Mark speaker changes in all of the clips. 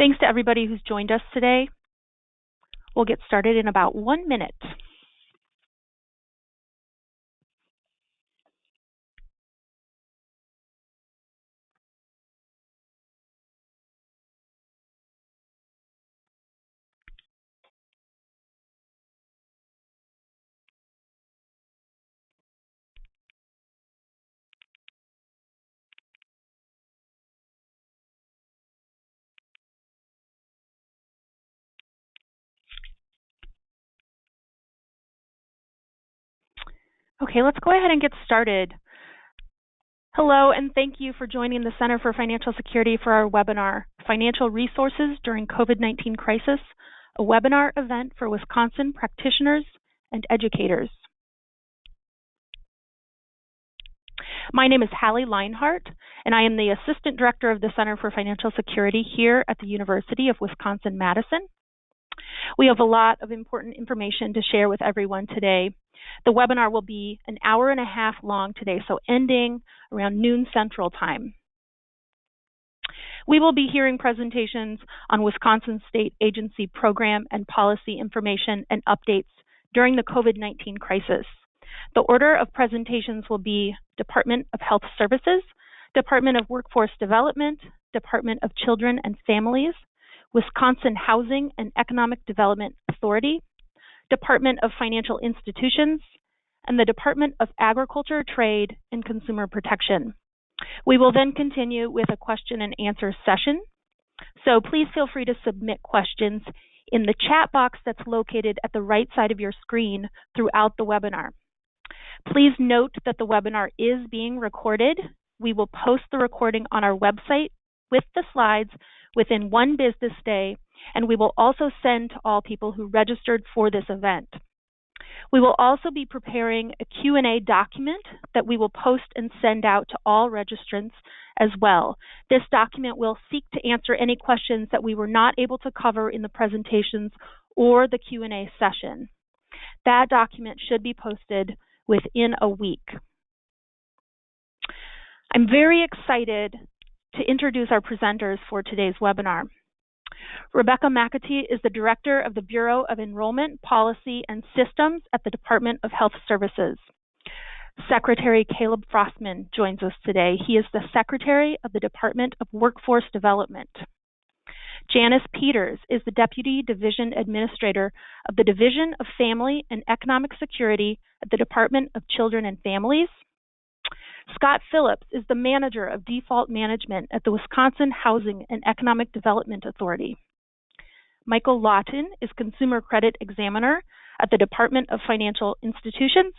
Speaker 1: Thanks to everybody who's joined us today. We'll get started in about 1 minute. Okay, let's go ahead and get started. Hello, and thank you for joining the Center for Financial Security for our webinar, Financial Resources During COVID-19 Crisis, a webinar event for Wisconsin practitioners and educators. My name is Hallie Leinhart, and I am the Assistant Director of the Center for Financial Security here at the University of Wisconsin-Madison. We have a lot of important information to share with everyone today. The webinar will be an hour and a half long today, so ending around noon Central Time. We will be hearing presentations on Wisconsin State Agency program and policy information and updates during the COVID-19 crisis. The order of presentations will be Department of Health Services, Department of Workforce Development, Department of Children and Families, Wisconsin Housing and Economic Development Authority, Department of Financial Institutions, and the Department of Agriculture, Trade, and Consumer Protection. We will then continue with a question and answer session. So please feel free to submit questions in the chat box that's located at the right side of your screen throughout the webinar. Please note that the webinar is being recorded. We will post the recording on our website with the slides within 1 business day, and we will also send to all people who registered for this event. We will also be preparing a Q&A document that we will post and send out to all registrants as well. This document will seek to answer any questions that we were not able to cover in the presentations or the Q&A session. That document should be posted within a week. I'm very excited to introduce our presenters for today's webinar. Rebecca McAtee is the Director of the Bureau of Enrollment, Policy, and Systems at the Department of Health Services. Secretary Caleb Frostman joins us today. He is the Secretary of the Department of Workforce Development. Janice Peters is the Deputy Division Administrator of the Division of Family and Economic Security at the Department of Children and Families. Scott Phillips is the Manager of Default Management at the Wisconsin Housing and Economic Development Authority. Michael Lawton is Consumer Credit Examiner at the Department of Financial Institutions.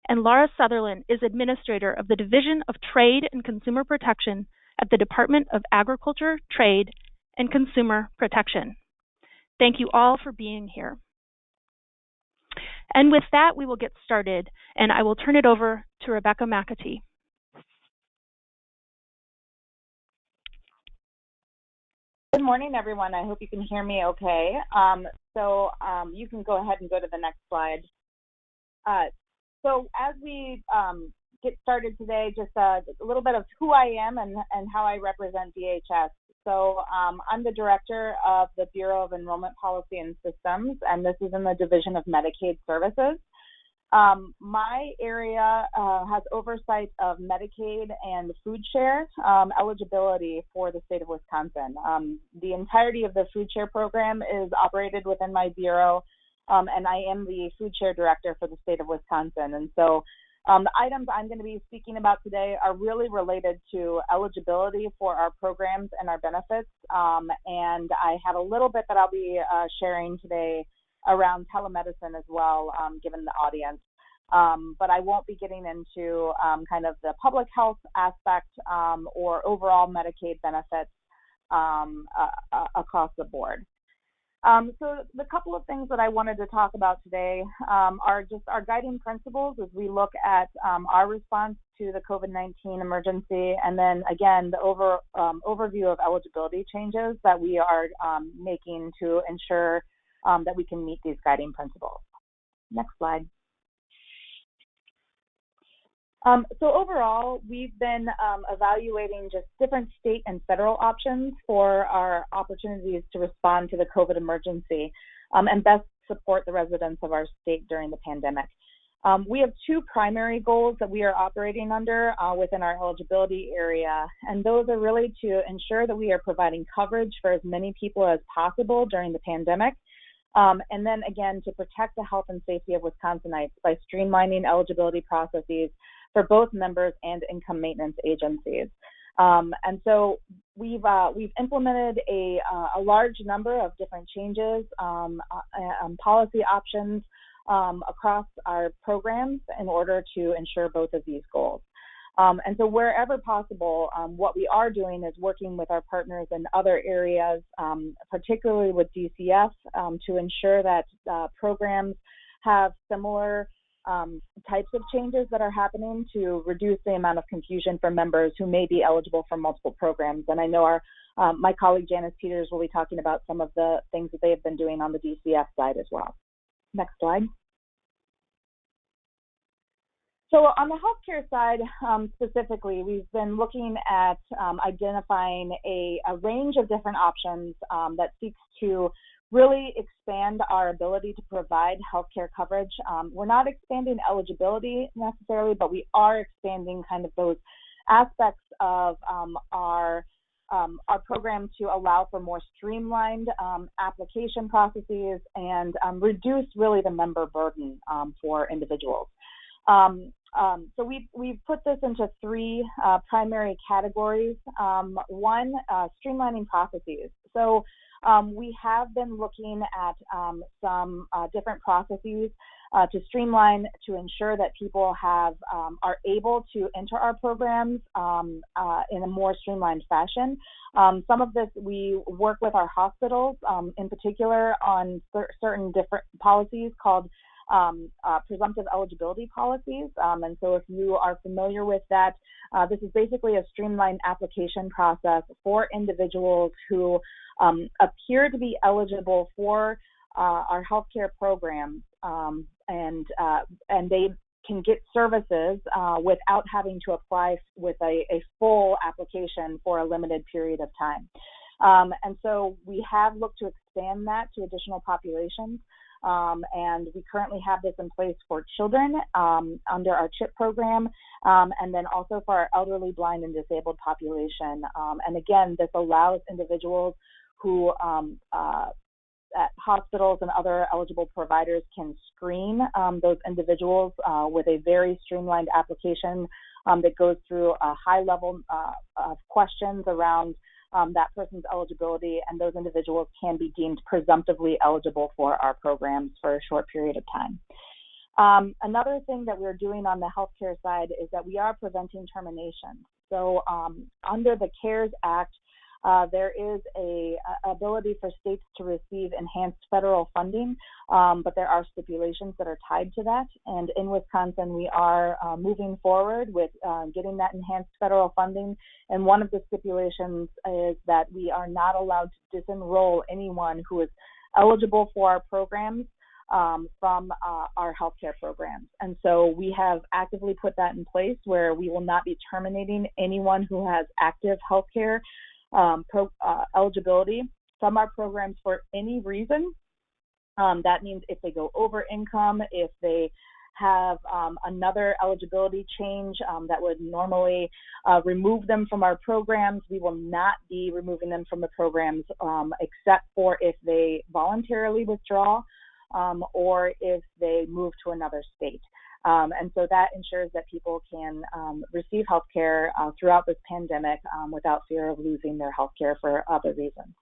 Speaker 1: And Laura Sutherland is Administrator of the Division of Trade and Consumer Protection at the Department of Agriculture, Trade, and Consumer Protection. Thank you all for being here. And with that, we will get started, and I will turn it over to Rebecca McAtee.
Speaker 2: Good morning, everyone. I hope you can hear me okay. You can go ahead and go to the next slide. So as we get started today, just a little bit of who I am and how I represent DHS. So I'm the Director of the Bureau of Enrollment Policy and Systems, and this is in the Division of Medicaid Services. My area has oversight of Medicaid and food share eligibility for the state of Wisconsin. The entirety of the food share program is operated within my bureau, and I am the food share director for the state of Wisconsin. And so the items I'm going to be speaking about today are really related to eligibility for our programs and our benefits. And I have a little bit that I'll be sharing today around telemedicine as well, given the audience. But I won't be getting into kind of the public health aspect or overall Medicaid benefits across the board. So the couple of things that I wanted to talk about today are just our guiding principles as we look at our response to the COVID-19 emergency, and then again, the overview of eligibility changes that we are making to ensure that we can meet these guiding principles. Next slide. So overall, we've been evaluating just different state and federal options for our opportunities to respond to the COVID emergency and best support the residents of our state during the pandemic. We have two primary goals that we are operating under within our eligibility area, and those are really to ensure that we are providing coverage for as many people as possible during the pandemic, and then again to protect the health and safety of Wisconsinites by streamlining eligibility processes for both members and income maintenance agencies. And so we've implemented a large number of different changes, policy options across our programs in order to ensure both of these goals. And so wherever possible, what we are doing is working with our partners in other areas, particularly with DCF, to ensure that programs have similar types of changes that are happening to reduce the amount of confusion for members who may be eligible for multiple programs. And I know my colleague Janice Peters will be talking about some of the things that they have been doing on the DCF side as well. Next slide. So on the healthcare side specifically, we've been looking at identifying a range of different options that seeks to really expand our ability to provide healthcare coverage. We're not expanding eligibility necessarily, but we are expanding kind of those aspects of our program to allow for more streamlined application processes and reduce really the member burden for individuals. So we've put this into three primary categories. One, streamlining processes. So we have been looking at some different processes to streamline to ensure that people are able to enter our programs in a more streamlined fashion. Some of this we work with our hospitals, in particular on certain different policies called presumptive eligibility policies. And so if you are familiar with that, this is basically a streamlined application process for individuals who appear to be eligible for our healthcare programs, and they can get services without having to apply with a full application for a limited period of time. And so we have looked to expand that to additional populations. And we currently have this in place for children under our CHIP program, and then also for our elderly, blind, and disabled population. And again, this allows individuals who at hospitals and other eligible providers can screen those individuals with a very streamlined application that goes through a high level of questions around that person's eligibility, and those individuals can be deemed presumptively eligible for our programs for a short period of time. Another thing that we're doing on the healthcare side is that we are preventing termination. So under the CARES Act, there is a ability for states to receive enhanced federal funding, but there are stipulations that are tied to that. And in Wisconsin, we are moving forward with getting that enhanced federal funding. And one of the stipulations is that we are not allowed to disenroll anyone who is eligible for our programs from our healthcare programs. And so we have actively put that in place where we will not be terminating anyone who has active healthcare eligibility from our programs for any reason. That means if they go over income, if they have another eligibility change that would normally remove them from our programs, we will not be removing them from the programs except for if they voluntarily withdraw or if they move to another state. And so that ensures that people can receive health care throughout this pandemic without fear of losing their health care for other reasons.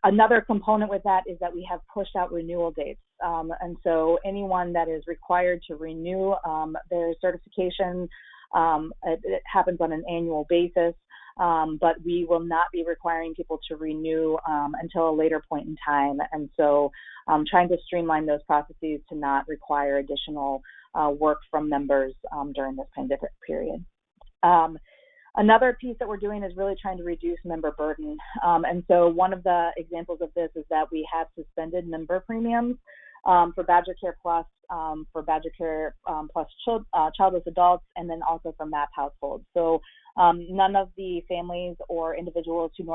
Speaker 2: Another component with that is that we have pushed out renewal dates. And so anyone that is required to renew their certification, it happens on an annual basis, but we will not be requiring people to renew until a later point in time. And so trying to streamline those processes to not require additional work from members during this pandemic period. Another piece that we're doing is really trying to reduce member burden. And so one of the examples of this is that we have suspended member premiums for Badger Care Plus, for Badger Care Plus childless adults, and then also for MAP households. So none of the families or individuals who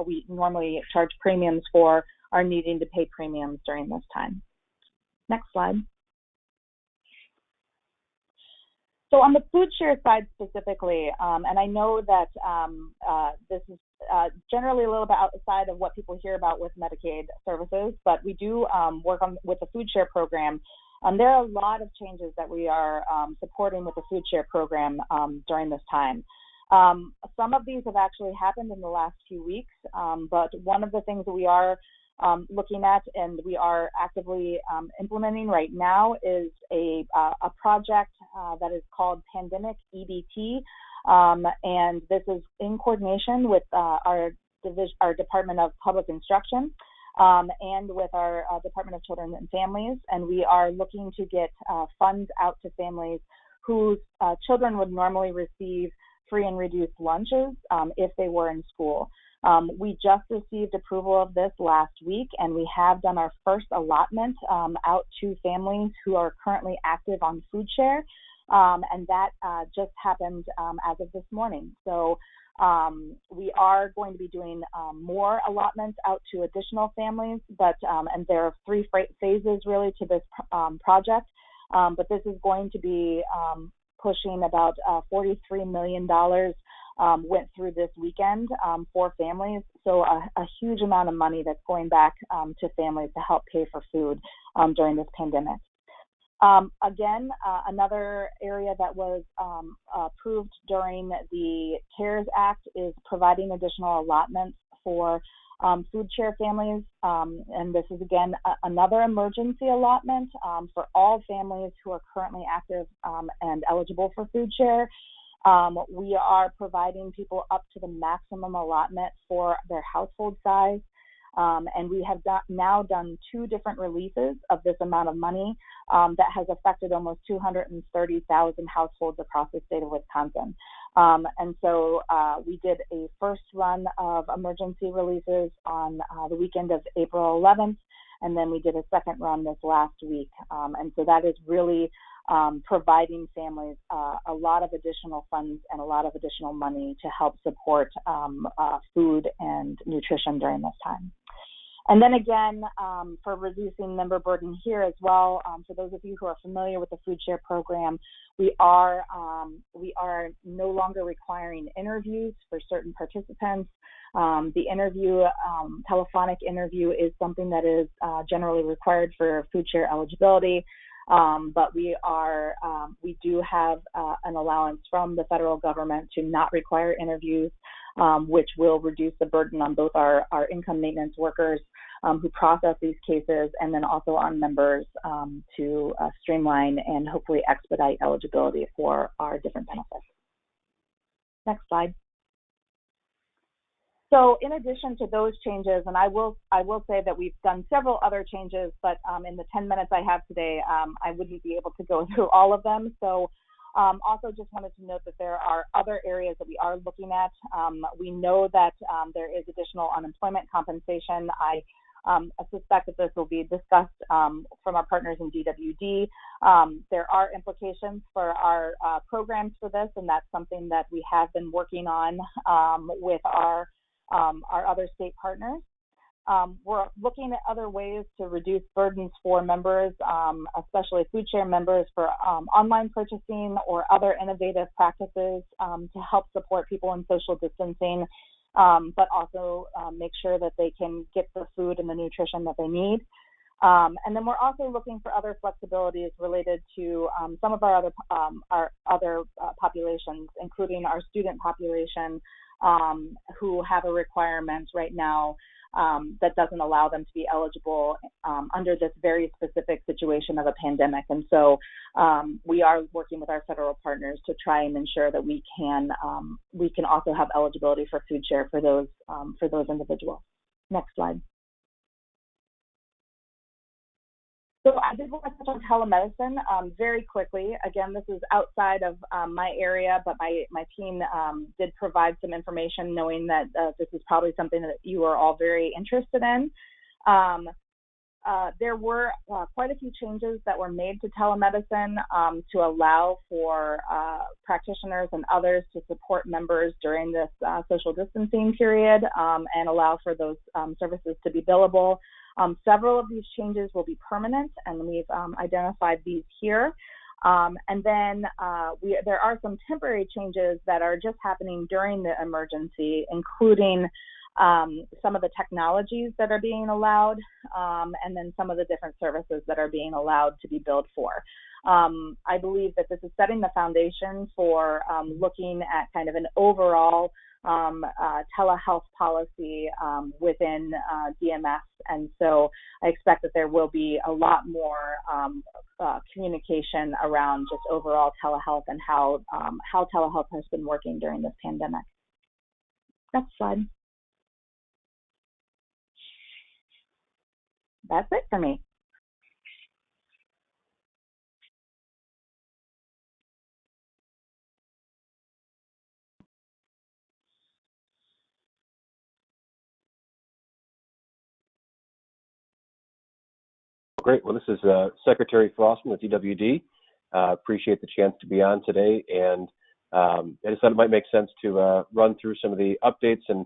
Speaker 2: we normally charge premiums for are needing to pay premiums during this time. Next slide. So on the food share side specifically, and I know that this is generally a little bit outside of what people hear about with Medicaid services, but we do work with the food share program. There are a lot of changes that we are supporting with the food share program during this time. Some of these have actually happened in the last few weeks, but one of the things that we are looking at and we are actively implementing right now is a project that is called Pandemic EBT, and this is in coordination with our Department of Public Instruction and with our Department of Children and Families, and we are looking to get funds out to families whose children would normally receive free and reduced lunches if they were in school. We just received approval of this last week, and we have done our first allotment out to families who are currently active on food share, and that just happened as of this morning. So we are going to be doing more allotments out to additional families, but and there are 3 phases really to this project, but this is going to be pushing about $43 million went through this weekend for families. So a huge amount of money that's going back to families to help pay for food during this pandemic. Again, another area that was approved during the CARES Act is providing additional allotments for food share families. And this is, again, another emergency allotment for all families who are currently active and eligible for food share. We are providing people up to the maximum allotment for their household size. And we have now done 2 different releases of this amount of money that has affected almost 230,000 households across the state of Wisconsin. And so we did a first run of emergency releases on the weekend of April 11th, and then we did a second run this last week. And so that is really providing families a lot of additional funds and a lot of additional money to help support food and nutrition during this time. And then again, for reducing member burden here as well, for those of you who are familiar with the food share program, we are no longer requiring interviews for certain participants. The interview, telephonic interview, is something that is generally required for food share eligibility. But we do have an allowance from the federal government to not require interviews, which will reduce the burden on both our income maintenance workers who process these cases, and then also on members to streamline and hopefully expedite eligibility for our different benefits. Next slide. So in addition to those changes, and I will say that we've done several other changes, but in the 10 minutes I have today, I wouldn't be able to go through all of them. So also just wanted to note that there are other areas that we are looking at. We know that there is additional unemployment compensation. I suspect that this will be discussed from our partners in DWD. There are implications for our programs for this, and that's something that we have been working on with our other state partners. We're looking at other ways to reduce burdens for members, especially food share members, for online purchasing or other innovative practices to help support people in social distancing, but also make sure that they can get the food and the nutrition that they need. And then we're also looking for other flexibilities related to some of our other populations, including our student population, who have a requirement right now that doesn't allow them to be eligible under this very specific situation of a pandemic. And so we are working with our federal partners to try and ensure that we can also have eligibility for food share for those individuals. Next slide. So I did want to touch on telemedicine very quickly. Again, this is outside of my area, but my team did provide some information, knowing that this is probably something that you are all very interested in. there were quite a few changes that were made to telemedicine to allow for practitioners and others to support members during this social distancing period and allow for those services to be billable. Several of these changes will be permanent, and we've identified these here. And then there are some temporary changes that are just happening during the emergency, including some of the technologies that are being allowed, and then some of the different services that are being allowed to be billed for. I believe that this is setting the foundation for looking at kind of an overall telehealth policy within DMS, and so I expect that there will be a lot more communication around just overall telehealth and how telehealth has been working during this pandemic. Next slide. That's it for me.
Speaker 3: Great. Well, this is Secretary Frostman with DWD. Appreciate the chance to be on today, and I just thought it might make sense to run through some of the updates and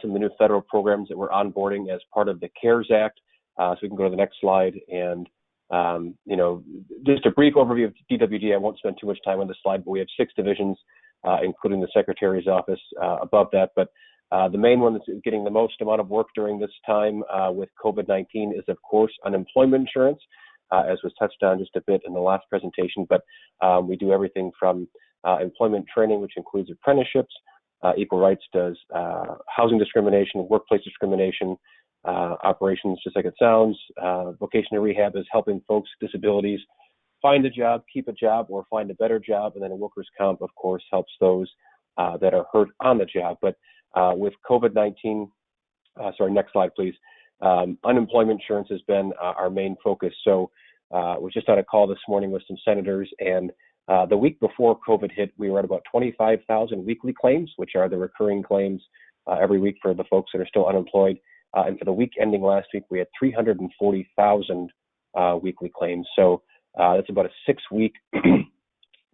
Speaker 3: some of the new federal programs that we're onboarding as part of the CARES Act. So we can go to the next slide, and just a brief overview of DWD. I won't spend too much time on this slide, but we have 6 divisions, including the Secretary's office above that. But the main one that's getting the most amount of work during this time with COVID-19 is, of course, unemployment insurance, as was touched on just a bit in the last presentation. But we do everything from employment training, which includes apprenticeships. Equal Rights does housing discrimination, workplace discrimination, operations, just like it sounds. Vocational rehab is helping folks with disabilities find a job, keep a job, or find a better job. And then workers' comp, of course, helps those that are hurt on the job. But with COVID-19, next slide, please. Unemployment insurance has been our main focus. So we just had a call this morning with some senators, and the week before COVID hit, we were at about 25,000 weekly claims, which are the recurring claims every week for the folks that are still unemployed. And for the week ending last week, we had 340,000 weekly claims. So that's about a 6-week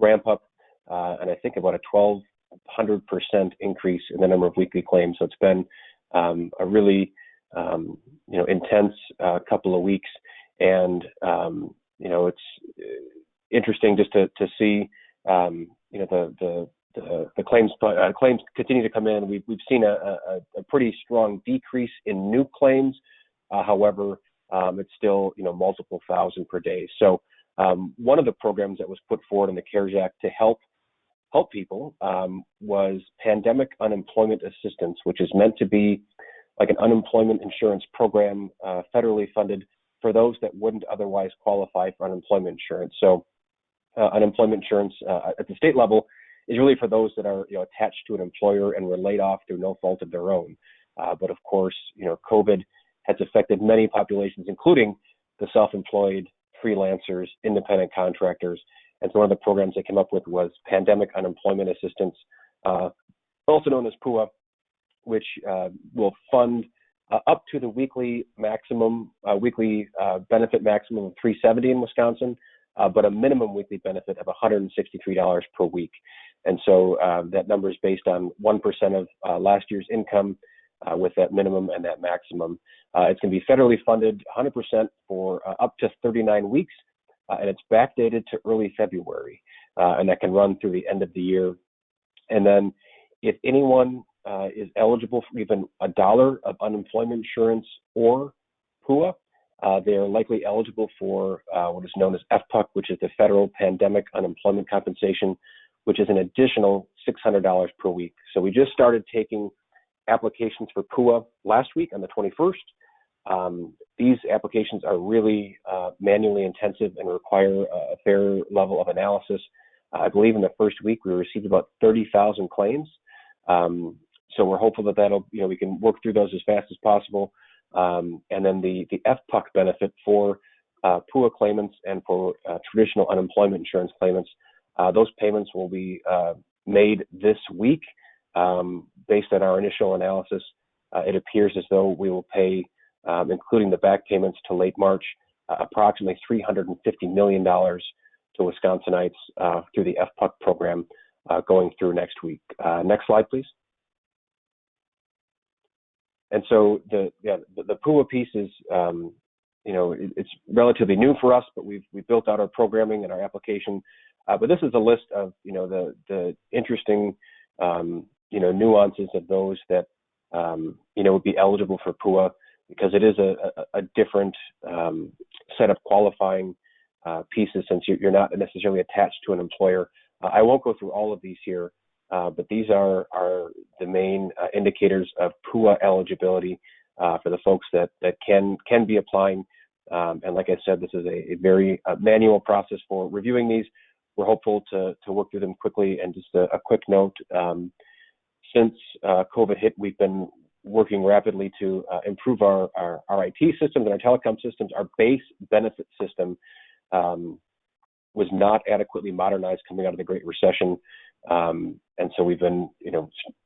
Speaker 3: ramp up, and I think about a 1,200% increase in the number of weekly claims. So it's been a really intense couple of weeks, and it's interesting just to see the claims continue to come in. We've seen a pretty strong decrease in new claims. However, it's still multiple thousand per day. So one of the programs that was put forward in the CARES Act to help people was pandemic unemployment assistance, which is meant to be like an unemployment insurance program, federally funded for those that wouldn't otherwise qualify for unemployment insurance. So unemployment insurance at the state level is really for those that are attached to an employer and were laid off through no fault of their own. But of course, COVID has affected many populations, including the self-employed, freelancers, independent contractors. And so one of the programs they came up with was Pandemic Unemployment Assistance, also known as PUA, which will fund up to the weekly benefit maximum of $370 in Wisconsin, but a minimum weekly benefit of $163 per week. And so that number is based on 1% of last year's income with that minimum and that maximum. It's going to be federally funded 100% for up to 39 weeks, and it's backdated to early February, and that can run through the end of the year. And then if anyone is eligible for even $1 of unemployment insurance or PUA, they are likely eligible for what is known as FPUC, which is the Federal Pandemic Unemployment Compensation, which is an additional $600 per week. So we just started taking applications for PUA last week on the 21st. These applications are really manually intensive and require a fair level of analysis. I believe in the first week we received about 30,000 claims. So we're hopeful that that'll, we can work through those as fast as possible. And then the FPUC benefit for PUA claimants and for traditional unemployment insurance claimants, those payments will be made this week. Based on our initial analysis, it appears as though we will pay including the back payments to late March, approximately $350 million to Wisconsinites through the FPUC program going through next week. Next slide, please. And so the PUA piece is, it's relatively new for us, but we've built out our programming and our application. But this is a list of, the interesting, nuances of those that, would be eligible for PUA, because it is a different set of qualifying pieces, since you're not necessarily attached to an employer. I won't go through all of these here, but these are the main indicators of PUA eligibility for the folks that can be applying. And like I said, this is a very manual process for reviewing these. We're hopeful to work through them quickly. And just a quick note, since COVID hit, we've been working rapidly to improve our IT systems and our telecom systems. Our base benefit system was not adequately modernized coming out of the Great Recession. And so we've been,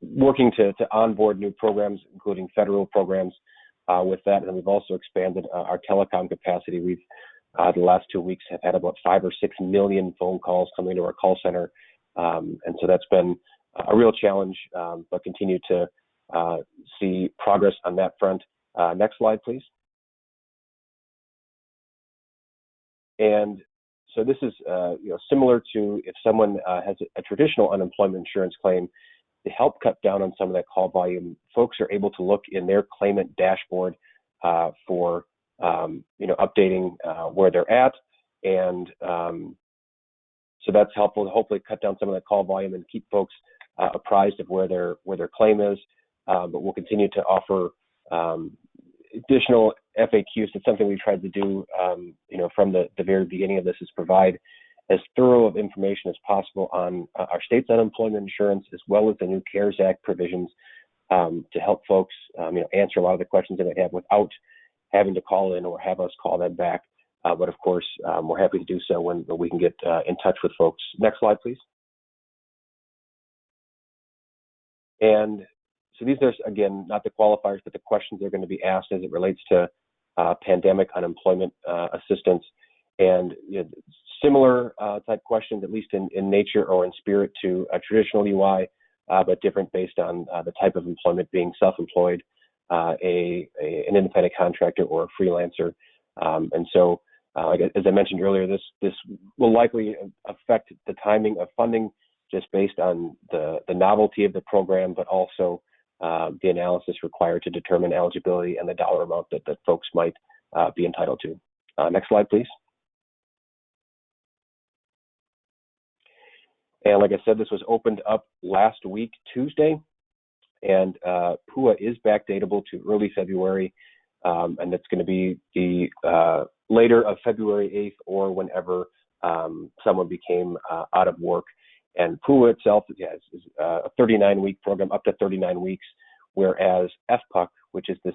Speaker 3: working to onboard new programs, including federal programs with that. And we've also expanded our telecom capacity. We've, the last 2 weeks, have had about 5 or 6 million phone calls coming to our call center. And so that's been a real challenge, but continue to see progress on that front. Next slide, please. And so this is, similar to if someone has a traditional unemployment insurance claim. To help cut down on some of that call volume, folks are able to look in their Claimant Dashboard for, updating where they're at, and so that's helpful to hopefully cut down some of that call volume and keep folks apprised of where their claim is. But we'll continue to offer additional FAQs. It's something we tried to do, from the very beginning of this, is provide as thorough of information as possible on our state's unemployment insurance, as well as the new CARES Act provisions, to help folks, answer a lot of the questions they might have without having to call in or have us call them back. But of course, we're happy to do so when we can get in touch with folks. Next slide, please. And so these are, again, not the qualifiers, but the questions that are going to be asked as it relates to pandemic unemployment assistance. And similar type questions, at least in nature or in spirit, to a traditional UI, but different based on the type of employment, being self-employed, an independent contractor, or a freelancer. And so, as I mentioned earlier, this will likely affect the timing of funding, just based on the novelty of the program, but also the analysis required to determine eligibility and the dollar amount that folks might be entitled to. Next slide, please. And like I said, this was opened up last week, Tuesday, and PUA is backdatable to early February, and it's going to be the later of February 8th, or whenever someone became out of work. And PUA itself is a 39-week program, up to 39 weeks, whereas FPUC, which is the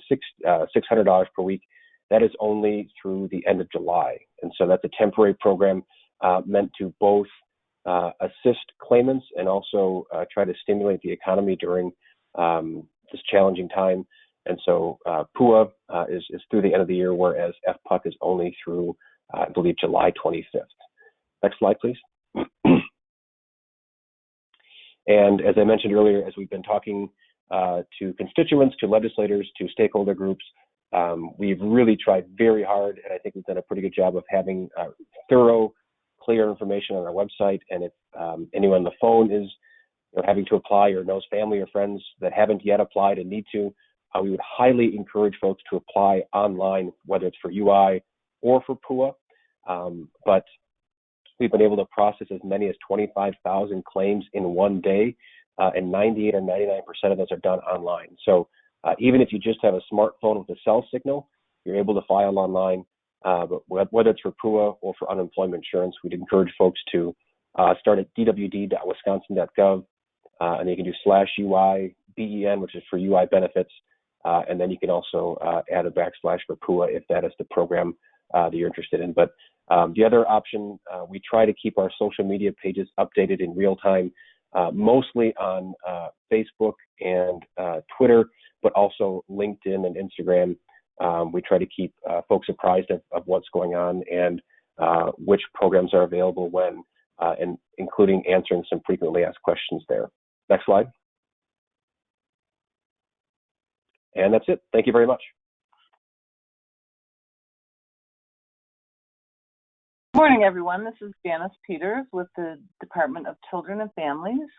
Speaker 3: $600 per week, that is only through the end of July. And so that's a temporary program meant to both assist claimants and also try to stimulate the economy during this challenging time. And so PUA is through the end of the year, whereas FPUC is only through, I believe, July 25th. Next slide, please. And as I mentioned earlier, as we've been talking to constituents, to legislators, to stakeholder groups, we've really tried very hard, and I think we've done a pretty good job of having thorough, clear information on our website. And if anyone on the phone is having to apply, or knows family or friends that haven't yet applied and need to, we would highly encourage folks to apply online, whether it's for UI or for PUA. But we've been able to process as many as 25,000 claims in one day, and 98 or 99% of those are done online. So even if you just have a smartphone with a cell signal, you're able to file online. But whether it's for PUA or for unemployment insurance, we'd encourage folks to start at dwd.wisconsin.gov, and you can do /UI-BEN, which is for UI benefits, and then you can also add a backslash for PUA if that is the program that you're interested in. But the other option, we try to keep our social media pages updated in real time, mostly on Facebook and Twitter, but also LinkedIn and Instagram. We try to keep folks apprised of what's going on and which programs are available when, and including answering some frequently asked questions there. Next slide. And that's it. Thank you very much.
Speaker 4: Good morning, everyone. This is Janice Peters with the Department of Children and Families.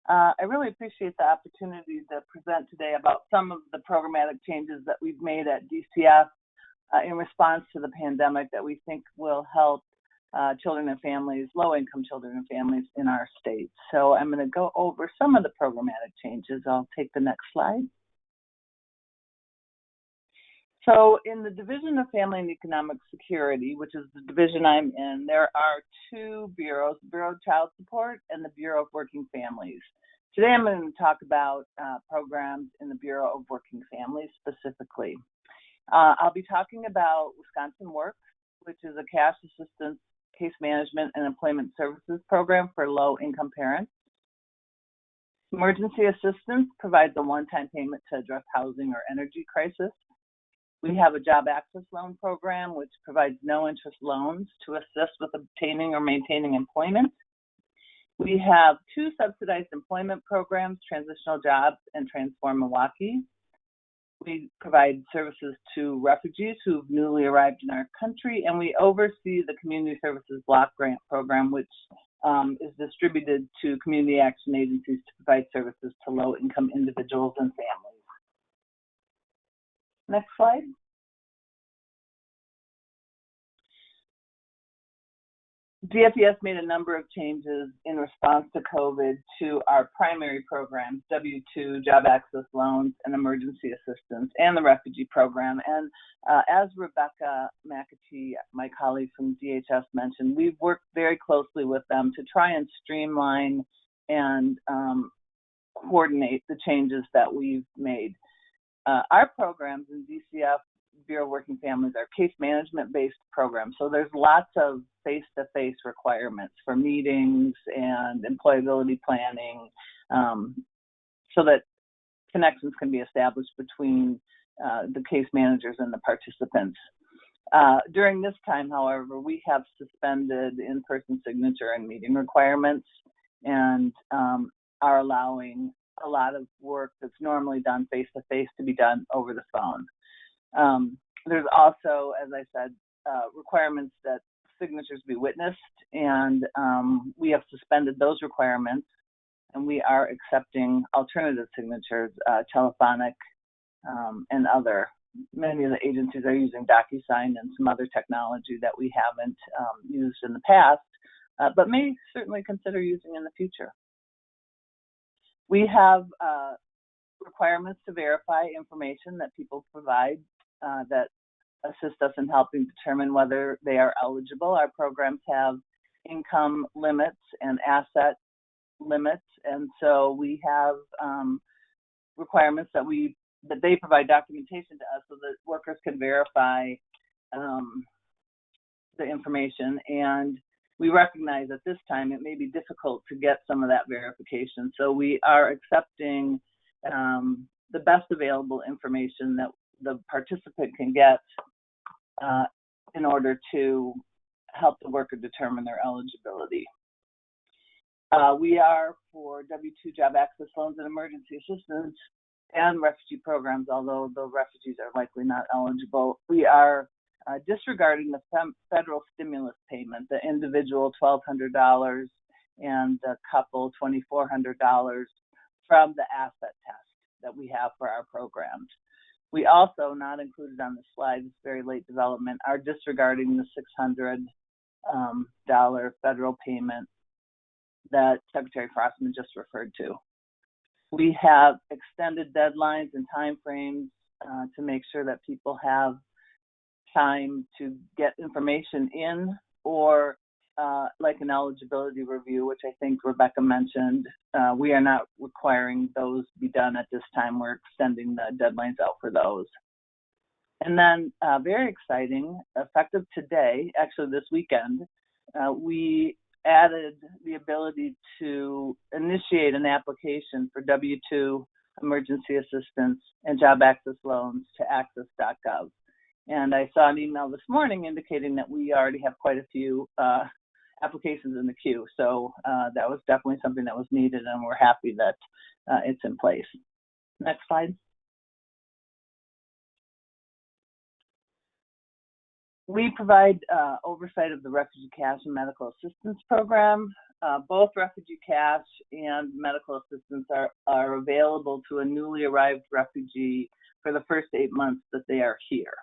Speaker 4: I really appreciate the opportunity to present today about some of the programmatic changes that we've made at DCF in response to the pandemic that we think will help children and families, low-income children and families in our state. So I'm going to go over some of the programmatic changes. I'll take the next slide. So in the Division of Family and Economic Security, which is the division I'm in, there are two bureaus, the Bureau of Child Support and the Bureau of Working Families. Today I'm going to talk about programs in the Bureau of Working Families specifically. I'll be talking about Wisconsin Works, which is a cash assistance, case management, and employment services program for low-income parents. Emergency assistance provides a one-time payment to address housing or energy crisis. We have a job access loan program, which provides no-interest loans to assist with obtaining or maintaining employment. We have two subsidized employment programs, Transitional Jobs and Transform Milwaukee. We provide services to refugees who've newly arrived in our country, and we oversee the Community Services Block Grant Program, which is distributed to community action agencies to provide services to low-income individuals and families. Next slide. DFES made a number of changes in response to COVID to our primary programs, W-2, Job Access Loans, and Emergency Assistance, and the Refugee Program. And as Rebecca McAtee, my colleague from DHS, mentioned, we've worked very closely with them to try and streamline and coordinate the changes that we've made. Our programs in DCF, Bureau of Working Families, are case management-based programs. So there's lots of face-to-face requirements for meetings and employability planning so that connections can be established between the case managers and the participants. During this time, however, we have suspended in-person signature and meeting requirements and are allowing a lot of work that's normally done face-to-face to be done over the phone. There's also, as I said, requirements that signatures be witnessed, and we have suspended those requirements, and we are accepting alternative signatures, telephonic and other. Many of the agencies are using DocuSign and some other technology that we haven't used in the past, but may certainly consider using in the future. We have requirements to verify information that people provide that assist us in helping determine whether they are eligible. Our programs have income limits and asset limits, and so we have requirements that they provide documentation to us so that workers can verify the information. And we recognize at this time it may be difficult to get some of that verification. So we are accepting the best available information that the participant can get in order to help the worker determine their eligibility. We are for W-2 job access loans and emergency assistance and refugee programs, although the refugees are likely not eligible. We are disregarding the federal stimulus payment, the individual $1,200 and the couple $2,400 from the asset test that we have for our programs. We also, not included on the slide, it's very late development, are disregarding the $600 federal payment that Secretary Frostman just referred to. We have extended deadlines and timeframes to make sure that people have time to get information in, or like an eligibility review, which I think Rebecca mentioned. We are not requiring those be done at this time. We're extending the deadlines out for those. And then very exciting, effective today, actually this weekend, we added the ability to initiate an application for W-2 emergency assistance and job access loans to access.gov. And I saw an email this morning indicating that we already have quite a few applications in the queue. So that was definitely something that was needed, and we're happy that it's in place. Next slide. We provide oversight of the Refugee Cash and Medical Assistance Program. Both Refugee Cash and medical assistance are available to a newly arrived refugee for the first 8 months that they are here.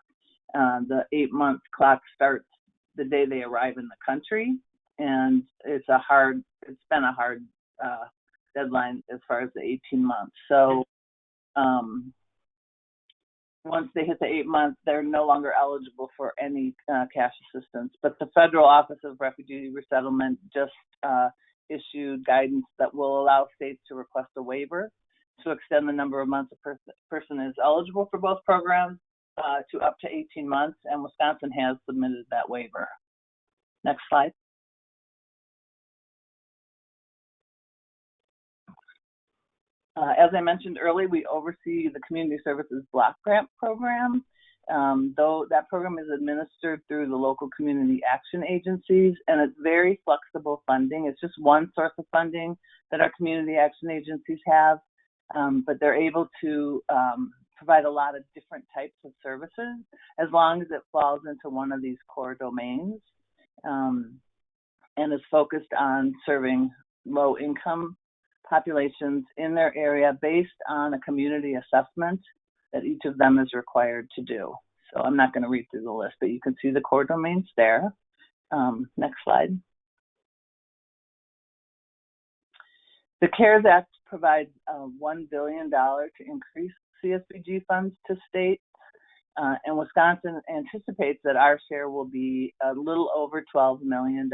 Speaker 4: The 8-month clock starts the day they arrive in the country, and it's been a hard deadline as far as the 18 months. So once they hit the 8 months, they're no longer eligible for any cash assistance. But the Federal Office of Refugee Resettlement just issued guidance that will allow states to request a waiver to extend the number of months a person is eligible for both programs to up to 18 months, and Wisconsin has submitted that waiver. Next slide. As I mentioned earlier, we oversee the Community Services Block Grant Program. Though that program is administered through the local community action agencies, and it's very flexible funding. It's just one source of funding that our community action agencies have, but they're able to provide a lot of different types of services as long as it falls into one of these core domains, and is focused on serving low-income populations in their area based on a community assessment that each of them is required to do. So I'm not going to read through the list, but you can see the core domains there. Next slide. The CARES Act provides $1 billion to increase CSBG funds to states, and Wisconsin anticipates that our share will be a little over $12 million.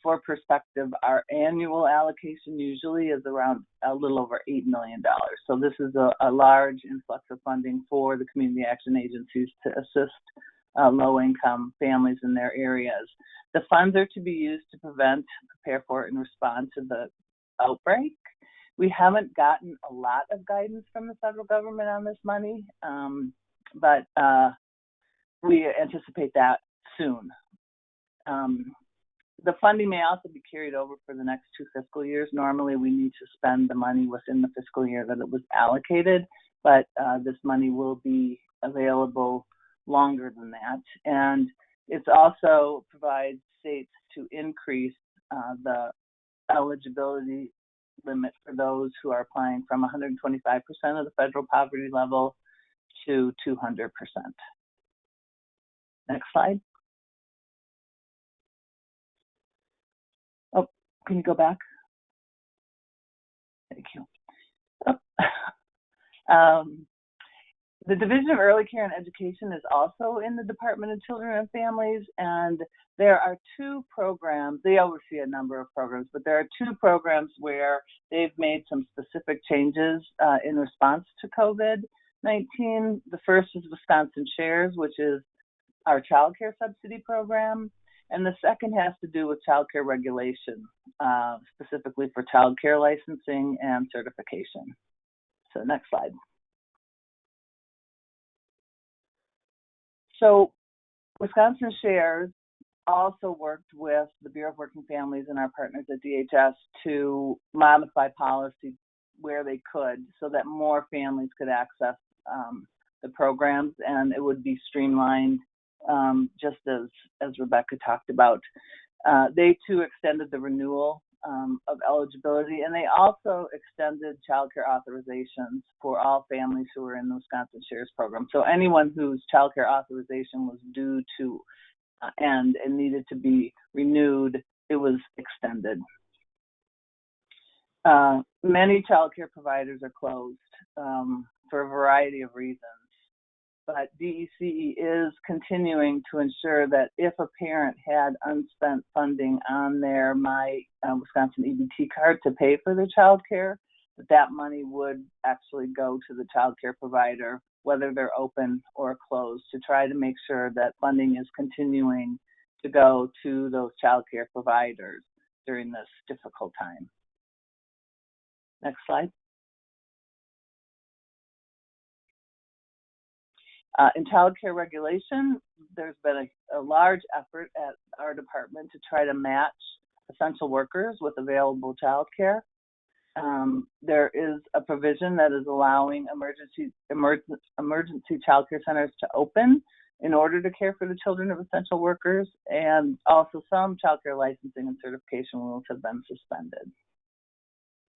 Speaker 4: For perspective, our annual allocation usually is around a little over $8 million. So this is a large influx of funding for the community action agencies to assist low-income families in their areas. The funds are to be used to prevent, prepare for, and respond to the outbreak. We haven't gotten a lot of guidance from the federal government on this money, but we anticipate that soon. The funding may also be carried over for the next 2 fiscal years. Normally, we need to spend the money within the fiscal year that it was allocated, but this money will be available longer than that. And it also provides states to increase the eligibility limit for those who are applying from 125% of the federal poverty level to 200%. Next slide. Oh, can you go back? Thank you. Oh. The Division of Early Care and Education is also in the Department of Children and Families, and there are 2 programs. They oversee a number of programs, but there are 2 programs where they've made some specific changes in response to COVID-19. The first is Wisconsin Shares, which is our child care subsidy program, and the second has to do with Childcare Regulation, specifically for child care licensing and certification. So next slide. So Wisconsin Shares also worked with the Bureau of Working Families and our partners at DHS to modify policy where they could so that more families could access the programs, and it would be streamlined, just as Rebecca talked about. They too extended the renewal of eligibility, and they also extended child care authorizations for all families who are in the Wisconsin Shares program. So anyone whose child care authorization was due to end and needed to be renewed, it was extended. Many child care providers are closed for a variety of reasons, but DECE is continuing to ensure that if a parent had unspent funding on their My Wisconsin EBT card to pay for their child care, that money would actually go to the child care provider, whether they're open or closed, to try to make sure that funding is continuing to go to those child care providers during this difficult time. Next slide. In Childcare Regulation, there's been a large effort at our department to try to match essential workers with available childcare. There is a provision that is allowing emergency childcare centers to open in order to care for the children of essential workers, and also some childcare licensing and certification rules have been suspended.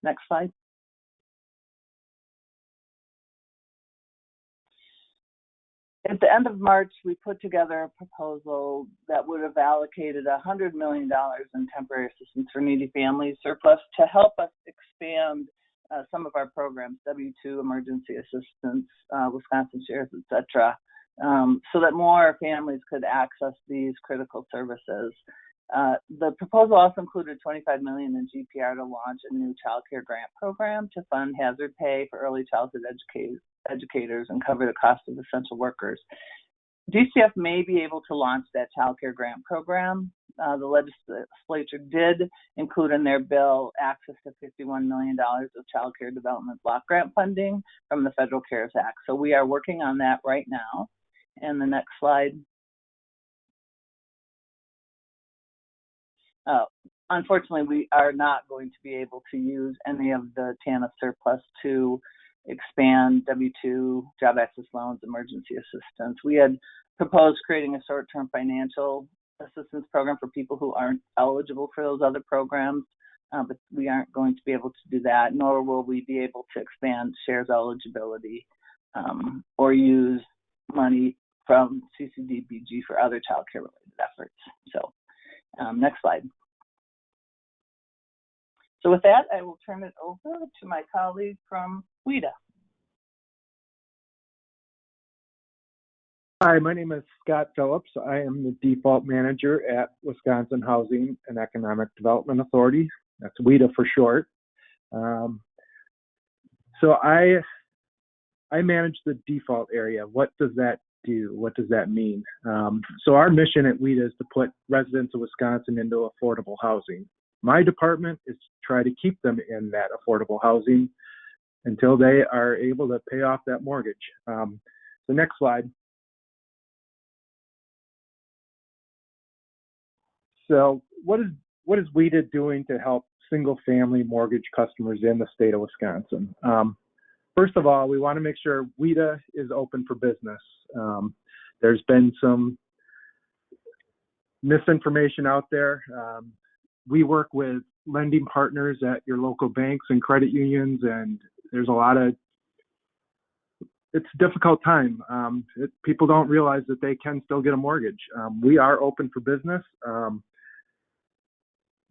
Speaker 4: Next slide. At the end of March, we put together a proposal that would have allocated $100 million in temporary assistance for needy families surplus to help us expand some of our programs, W-2, emergency assistance, Wisconsin Shares, et cetera, so that more families could access these critical services. The proposal also included $25 million in GPR to launch a new child care grant program to fund hazard pay for early childhood educators and cover the cost of essential workers. DCF may be able to launch that child care grant program. The legislature did include in their bill access to $51 million of child care development block grant funding from the Federal CARES Act. So we are working on that right now. And the next slide. Unfortunately, we are not going to be able to use any of the TANF surplus to expand W-2, job access loans, emergency assistance. We had proposed creating a short-term financial assistance program for people who aren't eligible for those other programs, but we aren't going to be able to do that, nor will we be able to expand shares eligibility or use money from CCDBG for other child care related efforts. So next slide. So with that, I will turn it over to my colleague from WIDA.
Speaker 5: Hi, my name is Scott Phillips. I am the default manager at Wisconsin Housing and Economic Development Authority. That's WIDA for short. So I manage the default area. What does that do? What does that mean? So our mission at WIDA is to put residents of Wisconsin into affordable housing. My department is to try to keep them in that affordable housing until they are able to pay off that mortgage. The next slide. So what is WIDA doing to help single-family mortgage customers in the state of Wisconsin? First of all, we want to make sure WIDA is open for business. There's been some misinformation out there. We work with lending partners at your local banks and credit unions, and there's it's a difficult time. People don't realize that they can still get a mortgage. We are open for business.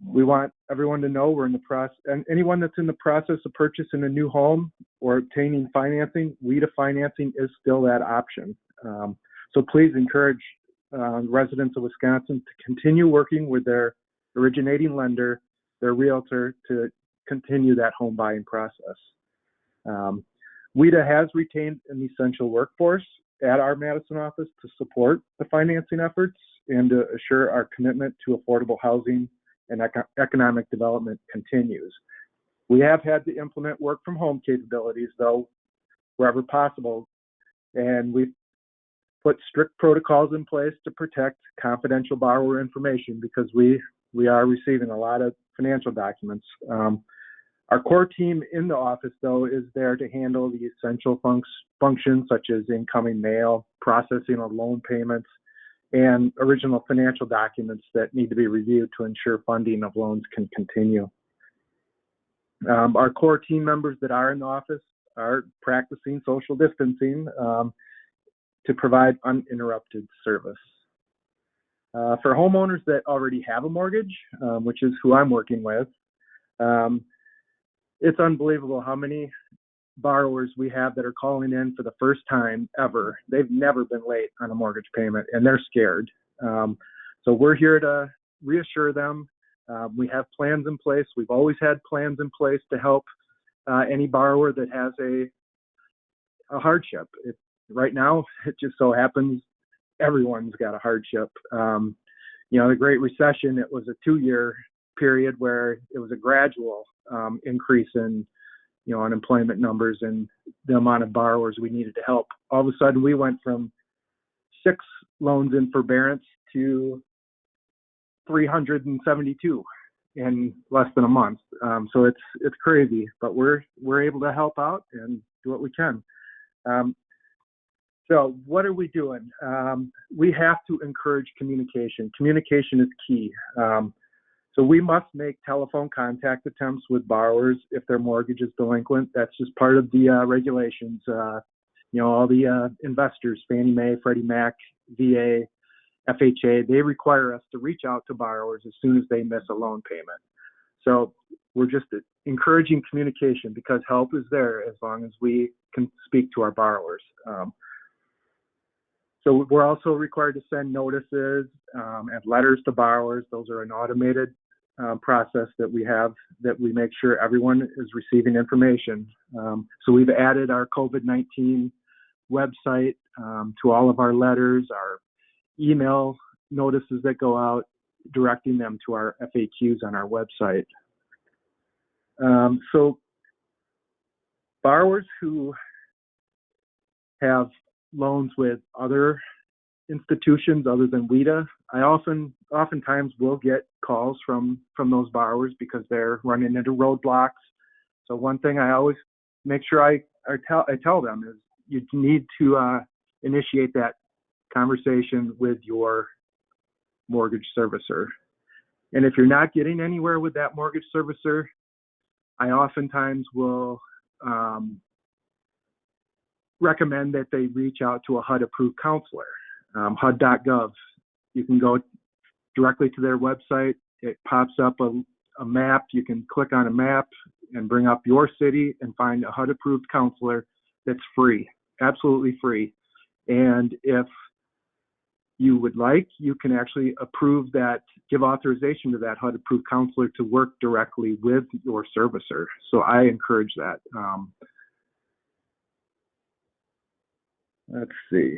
Speaker 5: We want everyone to know we're in the process, and anyone that's in the process of purchasing a new home or obtaining financing, WIDA financing is still that option. So please encourage residents of Wisconsin to continue working with their originating lender, their realtor, to continue that home buying process. WIDA has retained an essential workforce at our Madison office to support the financing efforts and to assure our commitment to affordable housing and economic development continues. We have had to implement work from home capabilities, though, wherever possible, and we've put strict protocols in place to protect confidential borrower information because we are receiving a lot of financial documents. Our core team in the office, though, is there to handle the essential functions such as incoming mail, processing of loan payments, and original financial documents that need to be reviewed to ensure funding of loans can continue. Our core team members that are in the office are practicing social distancing to provide uninterrupted service. For homeowners that already have a mortgage, which is who I'm working with, it's unbelievable how many borrowers we have that are calling in for the first time ever. They've never been late on a mortgage payment and they're scared. So we're here to reassure them. We have plans in place. We've always had plans in place to help any borrower that has a hardship. Right now, it just so happens everyone's got a hardship. The Great Recession, it was a 2-year period where it was a gradual increase in unemployment numbers and the amount of borrowers we needed to help. All of a sudden, we went from 6 loans in forbearance to 372 in less than a month. So it's crazy, but we're able to help out and do what we can. So what are we doing? We have to encourage communication. Communication is key. So we must make telephone contact attempts with borrowers if their mortgage is delinquent. That's just part of the regulations. All the investors, Fannie Mae, Freddie Mac, VA, FHA, they require us to reach out to borrowers as soon as they miss a loan payment. So we're just encouraging communication because help is there as long as we can speak to our borrowers. So we're also required to send notices and letters to borrowers. Those are an automated process that we have, that we make sure everyone is receiving information. So we've added our COVID-19 website to all of our letters, our email notices that go out, directing them to our FAQs on our website. So borrowers who have loans with other institutions other than WIDA, I oftentimes will get calls from those borrowers because they're running into roadblocks. So one thing I always make sure I tell them is you need to initiate that conversation with your mortgage servicer. And if you're not getting anywhere with that mortgage servicer, I oftentimes will recommend that they reach out to a HUD-approved counselor. HUD.gov. You can go directly to their website. It pops up a map. You can click on a map and bring up your city and find a HUD-approved counselor that's free, absolutely free. And if you would like, you can actually approve that, give authorization to that HUD-approved counselor to work directly with your servicer. So I encourage that. Let's see.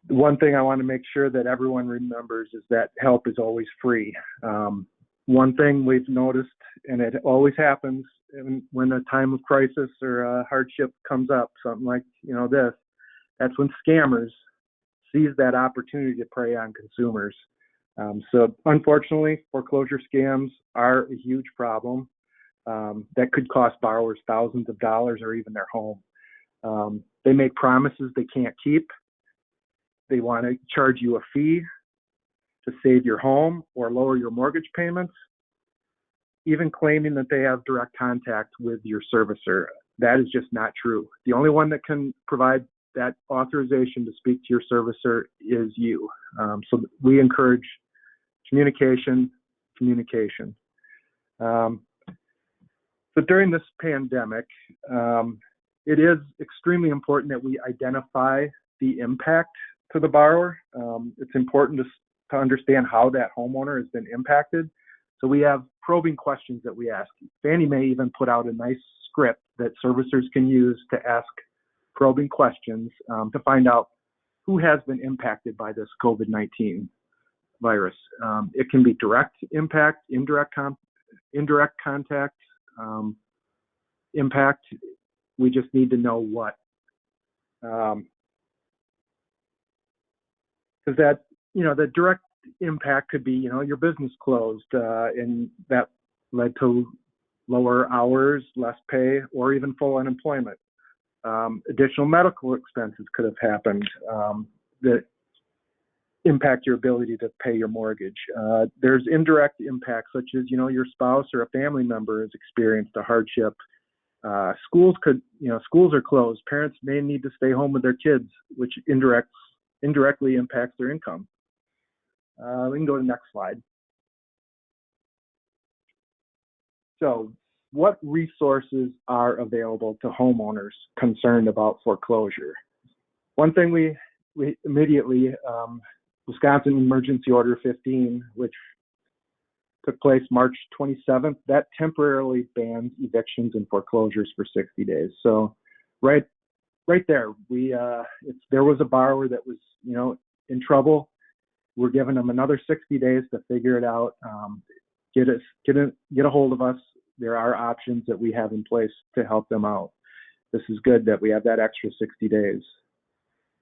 Speaker 5: One thing I want to make sure that everyone remembers is that help is always free. One thing we've noticed, and it always happens when a time of crisis or a hardship comes up, something like this, that's when scammers seize that opportunity to prey on consumers. So unfortunately, foreclosure scams are a huge problem that could cost borrowers thousands of dollars or even their home. They make promises they can't keep. They want to charge you a fee to save your home or lower your mortgage payments, even claiming that they have direct contact with your servicer. That is just not true. The only one that can provide that authorization to speak to your servicer is you. So we encourage communication. So during this pandemic, it is extremely important that we identify the impact to the borrower. It's important to understand how that homeowner has been impacted. So we have probing questions that we ask. Fannie Mae even put out a nice script that servicers can use to ask probing questions to find out who has been impacted by this COVID-19 virus. It can be direct impact, indirect contact, impact. We just need to know what. Because that, the direct impact could be, your business closed and that led to lower hours, less pay, or even full unemployment. Additional medical expenses could have happened that impact your ability to pay your mortgage. There's indirect impacts such as, your spouse or a family member has experienced a hardship. Schools are closed. Parents may need to stay home with their kids, which indirectly impacts their income. We can go to the next slide. So what resources are available to homeowners concerned about foreclosure? One thing we immediately, Wisconsin Emergency Order 15, which took place March 27th, that temporarily bans evictions and foreclosures for 60 days. So right there, there was a borrower that was, in trouble. We're giving them another 60 days to figure it out, get a hold of us. There are options that we have in place to help them out. this is good that we have that extra 60 days.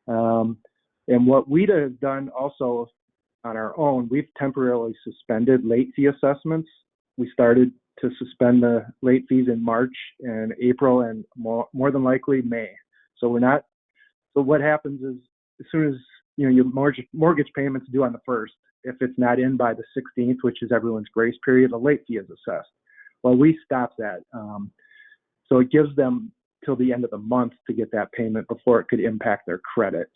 Speaker 5: And what we'd have done also on our own, we've temporarily suspended late fee assessments. We started to suspend the late fees in March and April and more than likely May. So what happens is, as soon as your mortgage payments due on the 1st, if it's not in by the 16th, which is everyone's grace period, a late fee is assessed. Well, we stop that. So it gives them till the end of the month to get that payment before it could impact their credit.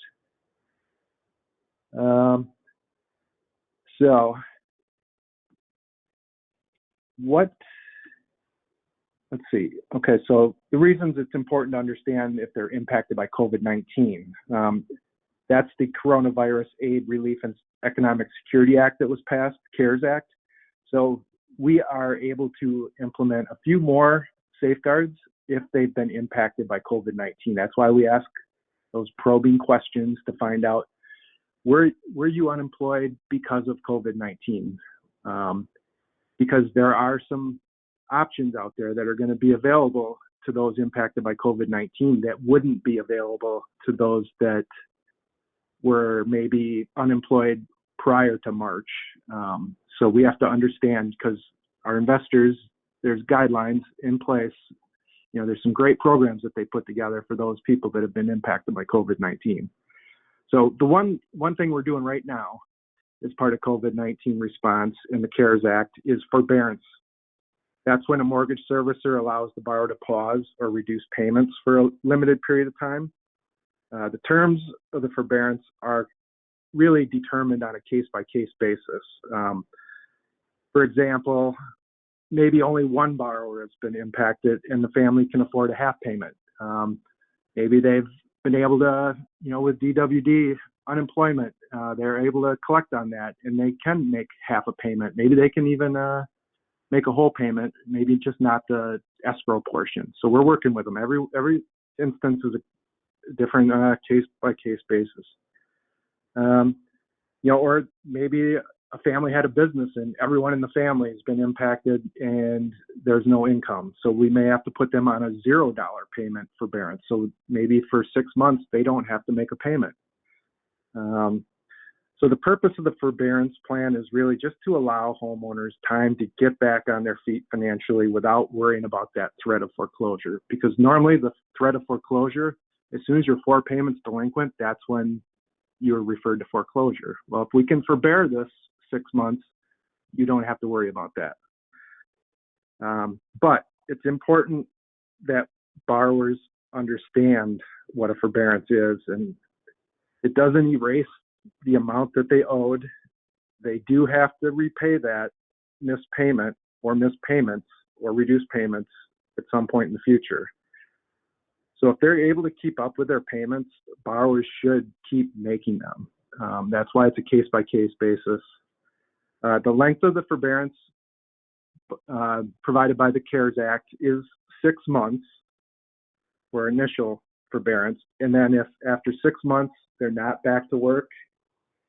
Speaker 5: Let's see. Okay, so the reasons it's important to understand if they're impacted by COVID-19. That's the Coronavirus Aid, Relief, and Economic Security Act that was passed, CARES Act. So we are able to implement a few more safeguards if they've been impacted by COVID-19. That's why we ask those probing questions to find out, were you unemployed because of COVID-19? Because there are some options out there that are going to be available to those impacted by COVID-19 that wouldn't be available to those that were maybe unemployed prior to March. So we have to understand, because our investors, there's guidelines in place. There's some great programs that they put together for those people that have been impacted by COVID-19. So the one thing we're doing right now as part of COVID-19 response in the CARES Act is forbearance. That's when a mortgage servicer allows the borrower to pause or reduce payments for a limited period of time. The terms of the forbearance are really determined on a case-by-case basis. For example, maybe only one borrower has been impacted and the family can afford a half payment. Maybe they've been able to, with DWD unemployment, they're able to collect on that and they can make half a payment. Maybe they can even make a whole payment, maybe just not the escrow portion. So we're working with them. Every instance is a different case-by-case basis. Or maybe a family had a business and everyone in the family has been impacted and there's no income. So we may have to put them on a $0 payment forbearance. So maybe for 6 months, they don't have to make a payment. So the purpose of the forbearance plan is really just to allow homeowners time to get back on their feet financially without worrying about that threat of foreclosure. Because normally the threat of foreclosure, as soon as you're 4 payments delinquent, that's when you're referred to foreclosure. Well, if we can forbear this 6 months, you don't have to worry about that. But it's important that borrowers understand what a forbearance is, and it doesn't erase the amount that they owed. They do have to repay that missed payment or missed payments or reduced payments at some point in the future. So if they're able to keep up with their payments, borrowers should keep making them. That's why it's a case-by-case basis. The length of the forbearance provided by the CARES Act is 6 months for initial forbearance. And then if after 6 months they're not back to work,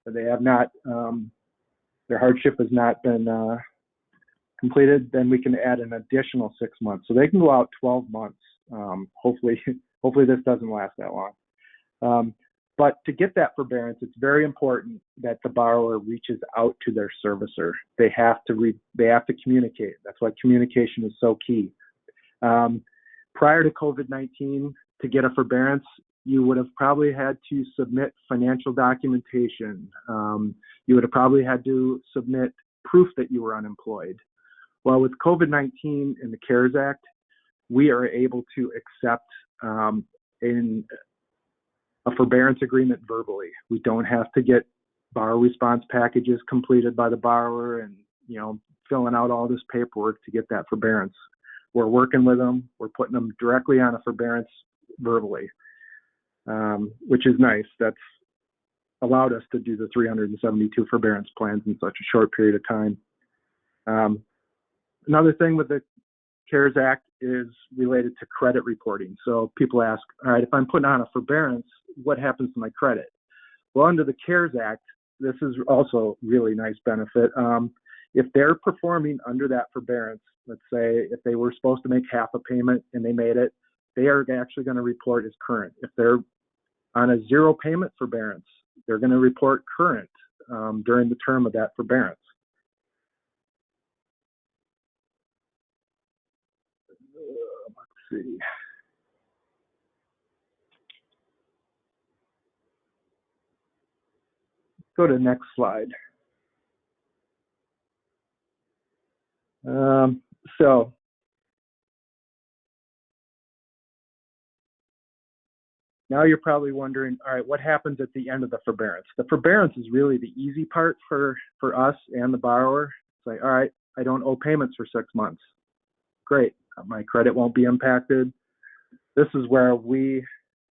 Speaker 5: or they have not, their hardship has not been completed, then we can add an additional 6 months. So they can go out 12 months. Hopefully this doesn't last that long. But to get that forbearance, it's very important that the borrower reaches out to their servicer. They have to communicate. That's why communication is so key. Prior to COVID-19, to get a forbearance, you would have probably had to submit financial documentation. You would have probably had to submit proof that you were unemployed. Well, with COVID-19 and the CARES Act, we are able to accept a forbearance agreement verbally. We don't have to get borrower response packages completed by the borrower and filling out all this paperwork to get that forbearance. We're working with them. We're putting them directly on a forbearance verbally, which is nice. That's allowed us to do the 372 forbearance plans in such a short period of time. Another thing with the CARES Act is related to credit reporting. So people ask, all right, if I'm putting on a forbearance, what happens to my credit? Well, under the CARES Act, this is also really nice benefit. If they're performing under that forbearance, let's say if they were supposed to make half a payment and they made it, they are actually going to report as current. If they're on a zero payment forbearance, they're going to report current during the term of that forbearance. Let's see. Go to the next slide. So now you're probably wondering, all right, what happens at the end of the forbearance? The forbearance is really the easy part for us and the borrower. It's like, all right, I don't owe payments for 6 months. Great, my credit won't be impacted. This is where we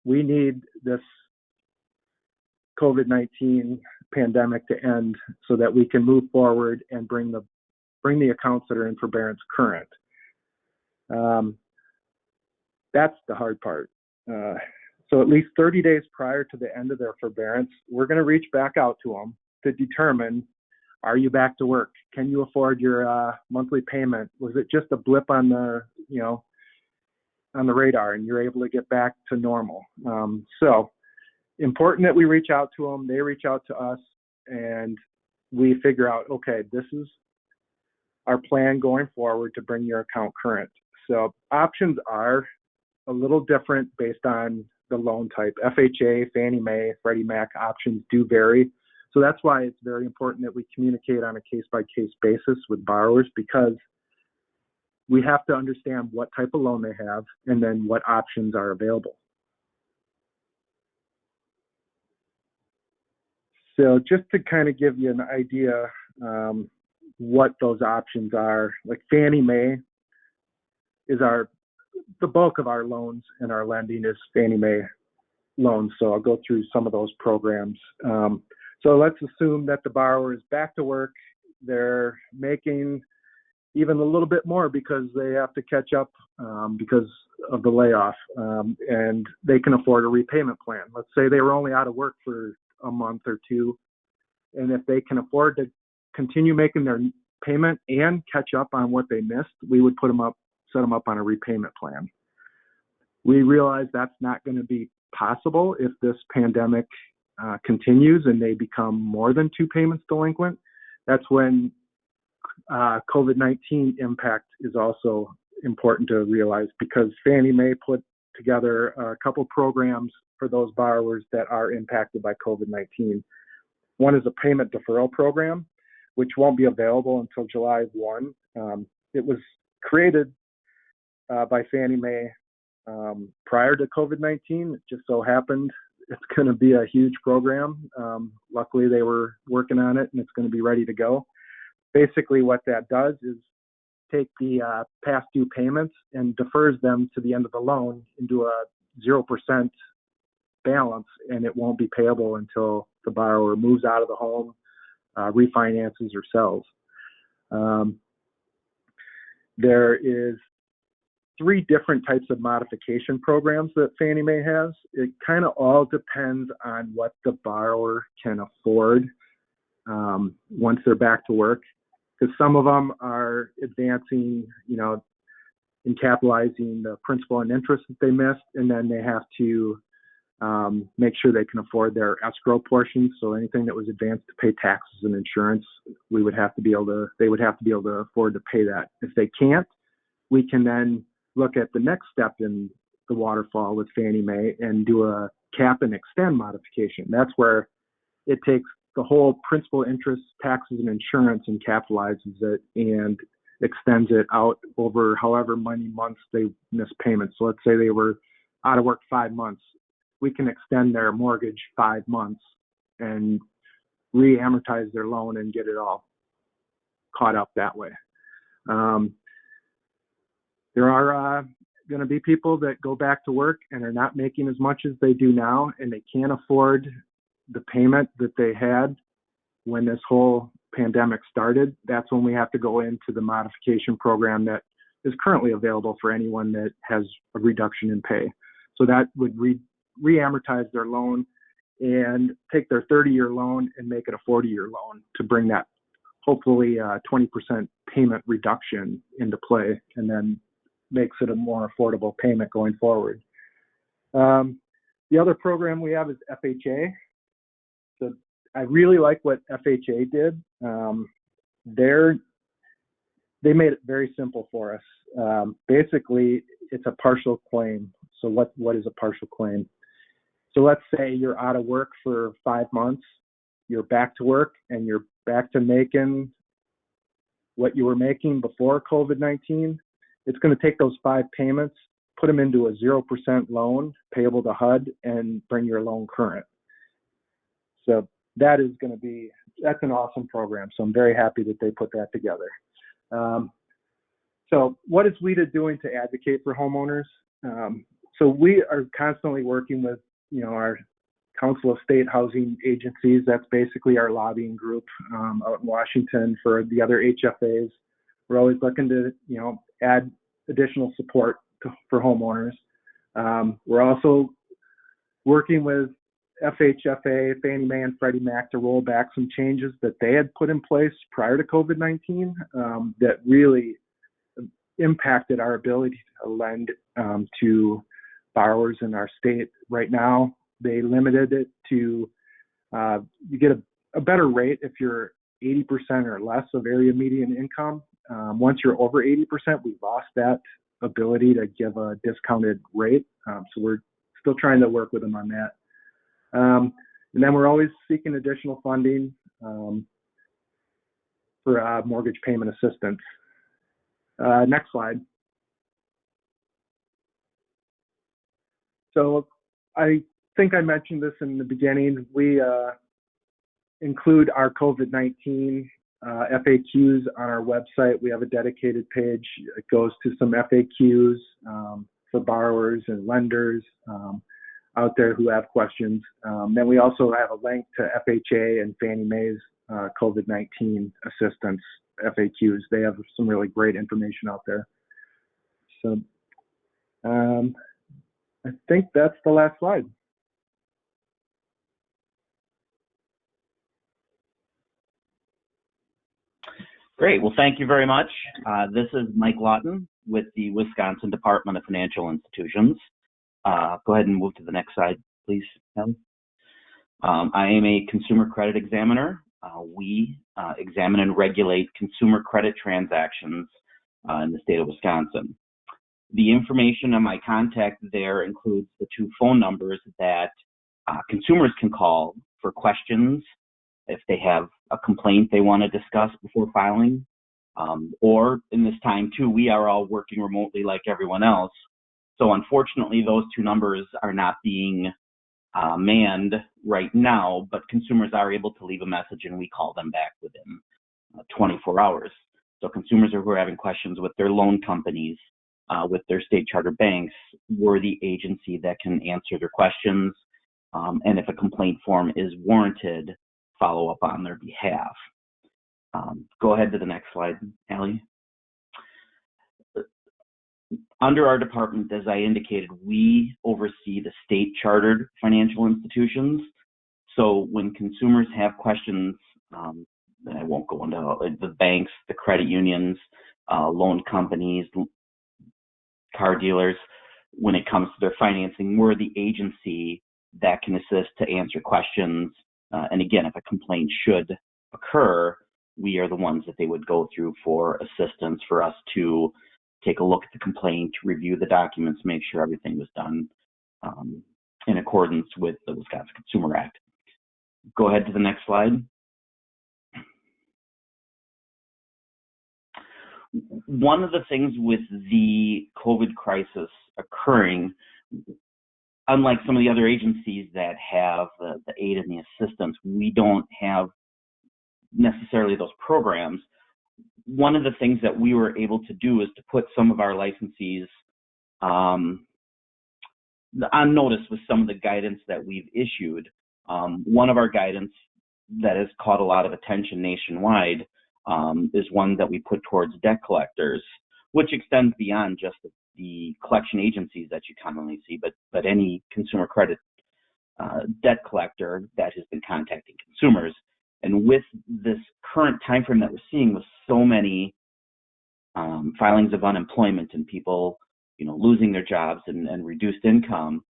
Speaker 5: need this COVID-19 pandemic to end so that we can move forward and bring the accounts that are in forbearance current. That's the hard part. So at least 30 days prior to the end of their forbearance, we're going to reach back out to them to determine, are you back to work? Can you afford your monthly payment? Was it just a blip on the, on the radar and you're able to get back to normal? So important that we reach out to them, they reach out to us, and we figure out, okay, this is our plan going forward to bring your account current. So options are a little different based on the loan type. FHA, Fannie Mae, Freddie Mac options do vary. So that's why it's very important that we communicate on a case-by-case basis with borrowers, because we have to understand what type of loan they have and then what options are available. So just to kind of give you an idea what those options are, like Fannie Mae is the bulk of our loans and our lending is Fannie Mae loans. So I'll go through some of those programs. So let's assume that the borrower is back to work. They're making even a little bit more because they have to catch up because of the layoff, and they can afford a repayment plan. Let's say they were only out of work for a month or two, and if they can afford to continue making their payment and catch up on what they missed, we would set them up on a repayment plan. We realize that's not going to be possible if this pandemic continues and they become more than 2 payments delinquent. That's when COVID-19 impact is also important to realize, because Fannie Mae put together a couple programs for those borrowers that are impacted by COVID-19. One is a payment deferral program, which won't be available until July 1. It was created by Fannie Mae prior to COVID-19. It just so happened it's going to be a huge program. Luckily, they were working on it, and it's going to be ready to go. Basically, what that does is take the past due payments and defers them to the end of the loan into a 0% balance, and it won't be payable until the borrower moves out of the home, refinances, or sells. There is 3 different types of modification programs that Fannie Mae has. It kind of all depends on what the borrower can afford once they're back to work, because some of them are advancing, and capitalizing the principal and interest that they missed, and then they have to make sure they can afford their escrow portion. So anything that was advanced to pay taxes and insurance, they would have to be able to afford to pay that. If they can't, we can then look at the next step in the waterfall with Fannie Mae and do a cap and extend modification. That's where it takes the whole principal, interest, taxes, and insurance and capitalizes it and extends it out over however many months they miss payments. So let's say they were out of work 5 months. We can extend their mortgage 5 months and re-amortize their loan and get it all caught up that way. There are going to be people that go back to work and are not making as much as they do now, and they can't afford the payment that they had when this whole pandemic started. That's when we have to go into the modification program that is currently available for anyone that has a reduction in pay. So that would re-amortize their loan and take their 30-year loan and make it a 40-year loan to bring that hopefully 20% payment reduction into play. And then makes it a more affordable payment going forward. The other program we have is FHA. So I really like what FHA did. They made it very simple for us. Basically, it's a partial claim. So what is a partial claim? So let's say you're out of work for 5 months, you're back to work, and you're back to making what you were making before COVID-19. It's going to take those 5 payments, put them into a 0% loan payable to HUD, and bring your loan current. So that's an awesome program. So I'm very happy that they put that together. So what is WEDA doing to advocate for homeowners? So we are constantly working with, our Council of State Housing Agencies. That's basically our lobbying group out in Washington for the other HFAs. We're always looking to, add additional support for homeowners. We're also working with FHFA, Fannie Mae, and Freddie Mac to roll back some changes that they had put in place prior to COVID-19 that really impacted our ability to lend to borrowers in our state. Right now, they limited it to you get a better rate if you're 80% or less of area median income. Once you're over 80%, we lost that ability to give a discounted rate. So we're still trying to work with them on that. And then we're always seeking additional funding for mortgage payment assistance. Next slide. So I think I mentioned this in the beginning. We include our COVID-19 FAQs on our website. We have a dedicated page. It goes to some FAQs for borrowers and lenders out there who have questions. Then we also have a link to FHA and Fannie Mae's COVID-19 assistance FAQs. They have some really great information out there. So I think that's the last slide.
Speaker 6: Great. Well, thank you very much. This is Mike Lawton with the Wisconsin Department of Financial Institutions. Go ahead and move to the next slide, please, Kelly. I am a consumer credit examiner. We examine and regulate consumer credit transactions in the state of Wisconsin. The information on my contact there includes the 2 phone numbers that consumers can call for questions if they have a complaint they want to discuss before filing. Or in this time too, we are all working remotely like everyone else. So unfortunately, those 2 numbers are not being manned right now, but consumers are able to leave a message and we call them back within 24 hours. So consumers who are having questions with their loan companies, with their state charter banks, we're the agency that can answer their questions. And if a complaint form is warranted, follow up on their behalf. Go ahead to the next slide, Allie. Under our department, as I indicated, we oversee the state chartered financial institutions. So when consumers have questions, and I won't go into the banks, the credit unions, loan companies, car dealers, when it comes to their financing, we're the agency that can assist to answer questions. And again, if a complaint should occur, we are the ones that they would go through for assistance, for us to take a look at the complaint, review the documents, make sure everything was done in accordance with the Wisconsin Consumer Act. Go ahead to the next slide. One of the things with the COVID crisis occurring, unlike some of the other agencies that have the aid and the assistance, we don't have necessarily those programs. One of the things that we were able to do is to put some of our licensees on notice with some of the guidance that we've issued. One of our guidance that has caught a lot of attention nationwide is one that we put towards debt collectors, which extends beyond just the collection agencies that you commonly see, but any consumer credit debt collector that has been contacting consumers. And with this current time frame that we're seeing with so many filings of unemployment and people, losing their jobs and reduced income,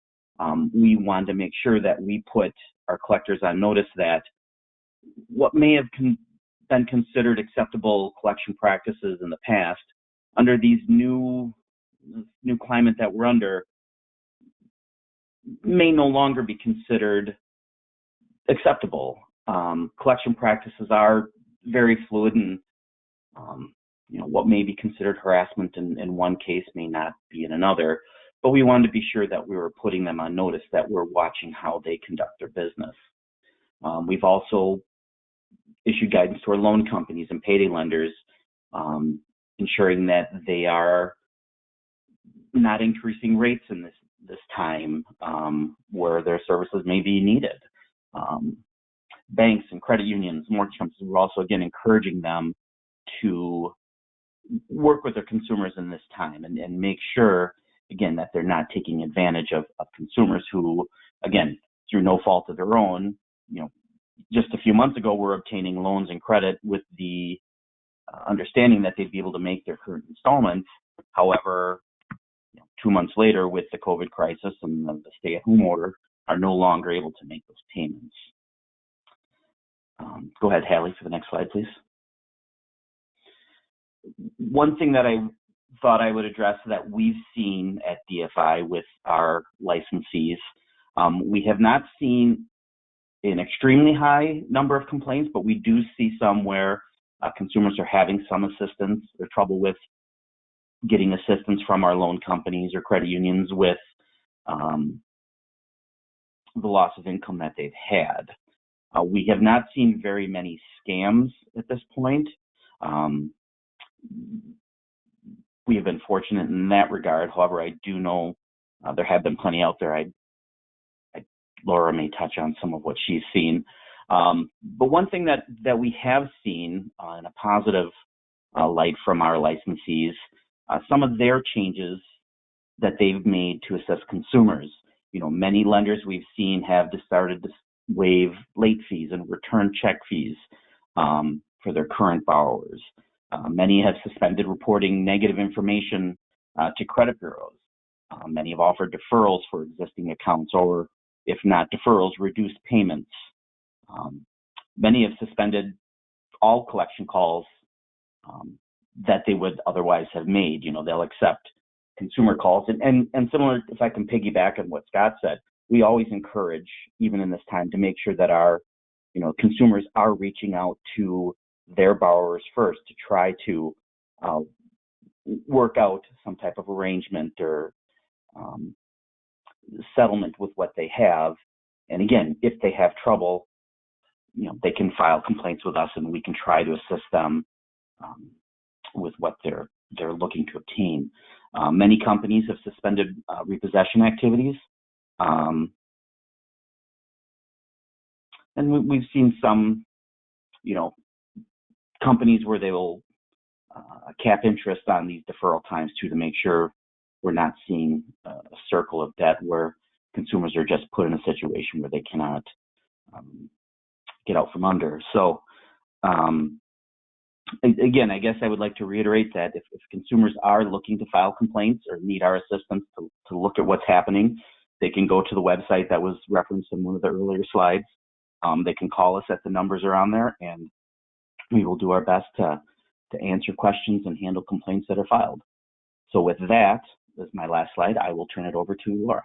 Speaker 6: we wanted to make sure that we put our collectors on notice that what may have been considered acceptable collection practices in the past, under these new climate that we're under, may no longer be considered acceptable. Collection practices are very fluid, and what may be considered harassment in one case may not be in another. But we wanted to be sure that we were putting them on notice, that we're watching how they conduct their business. We've also issued guidance to our loan companies and payday lenders, ensuring that they are not increasing rates in this time where their services may be needed. Banks and credit unions, mortgage companies, we're also, again, encouraging them to work with their consumers in this time and make sure, again, that they're not taking advantage of consumers who, again, through no fault of their own, just a few months ago, were obtaining loans and credit with the understanding that they'd be able to make their current installments. However, 2 months later, with the COVID crisis and the stay-at-home order, are no longer able to make those payments. Go ahead, Hallie, for the next slide, please. One thing that I thought I would address that we've seen at DFI with our licensees, we have not seen an extremely high number of complaints, but we do see some where consumers are having some assistance or trouble with getting assistance from our loan companies or credit unions with the loss of income that they've had. We have not seen very many scams at this point. We have been fortunate in that regard. However, I do know there have been plenty out there. Laura may touch on some of what she's seen. But one thing that we have seen in a positive light from our licensees, some of their changes that they've made to assist consumers. Many lenders we've seen have started to waive late fees and return check fees for their current borrowers. Many have suspended reporting negative information to credit bureaus. Many have offered deferrals for existing accounts, or if not deferrals, reduced payments. Many have suspended all collection calls that they would otherwise have made. They'll accept consumer calls. And similar, if I can piggyback on what Scott said, we always encourage, even in this time, to make sure that our consumers are reaching out to their borrowers first to try to work out some type of arrangement or settlement with what they have. And again, if they have trouble, they can file complaints with us, and we can try to assist them with what they're looking to obtain. Many companies have suspended repossession activities. And we've seen some, companies where they will cap interest on these deferral times too, to make sure we're not seeing a circle of debt where consumers are just put in a situation where they cannot get out from under. So again, I guess I would like to reiterate that if consumers are looking to file complaints or need our assistance to look at what's happening, they can go to the website that was referenced in one of the earlier slides. They can call us at the numbers around there, and we will do our best to answer questions and handle complaints that are filed. So with that, as my last slide, I will turn it over to Laura.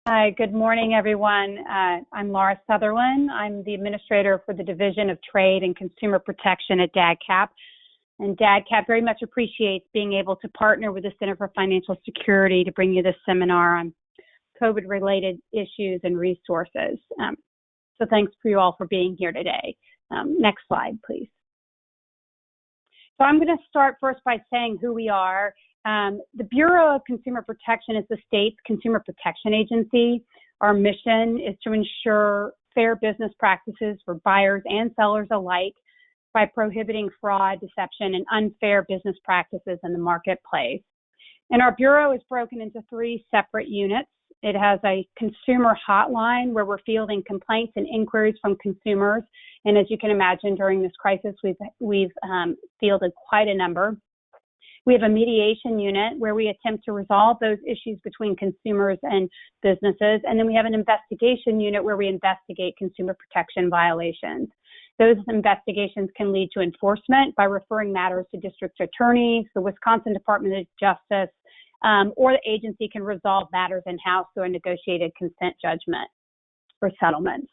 Speaker 7: Hi, good morning, everyone. I'm Laura Sutherland. I'm the administrator for the Division of Trade and Consumer Protection at DAGCAP. And DAGCAP very much appreciates being able to partner with the Center for Financial Security to bring you this seminar on COVID-related issues and resources. So thanks for you all for being here today. Next slide, please. So I'm going to start first by saying who we are. The Bureau of Consumer Protection is the state's consumer protection agency. Our mission is to ensure fair business practices for buyers and sellers alike by prohibiting fraud, deception, and unfair business practices in the marketplace. And our Bureau is broken into 3 separate units. It has a consumer hotline where we're fielding complaints and inquiries from consumers. And as you can imagine, during this crisis, we've fielded quite a number. We have a mediation unit where we attempt to resolve those issues between consumers and businesses. And then we have an investigation unit where we investigate consumer protection violations. Those investigations can lead to enforcement by referring matters to district attorneys, the Wisconsin Department of Justice, or the agency can resolve matters in-house through a negotiated consent judgment for settlements.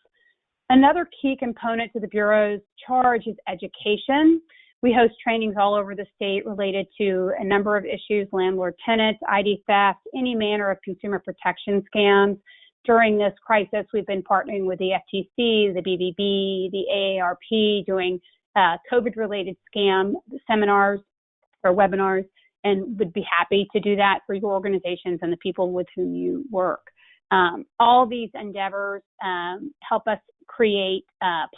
Speaker 7: Another key component to the Bureau's charge is education. We host trainings all over the state related to a number of issues: landlord-tenant, ID theft, any manner of consumer protection scams. During this crisis, we've been partnering with the FTC, the BBB, the AARP, doing COVID-related scam seminars or webinars, and would be happy to do that for your organizations and the people with whom you work. All these endeavors help us create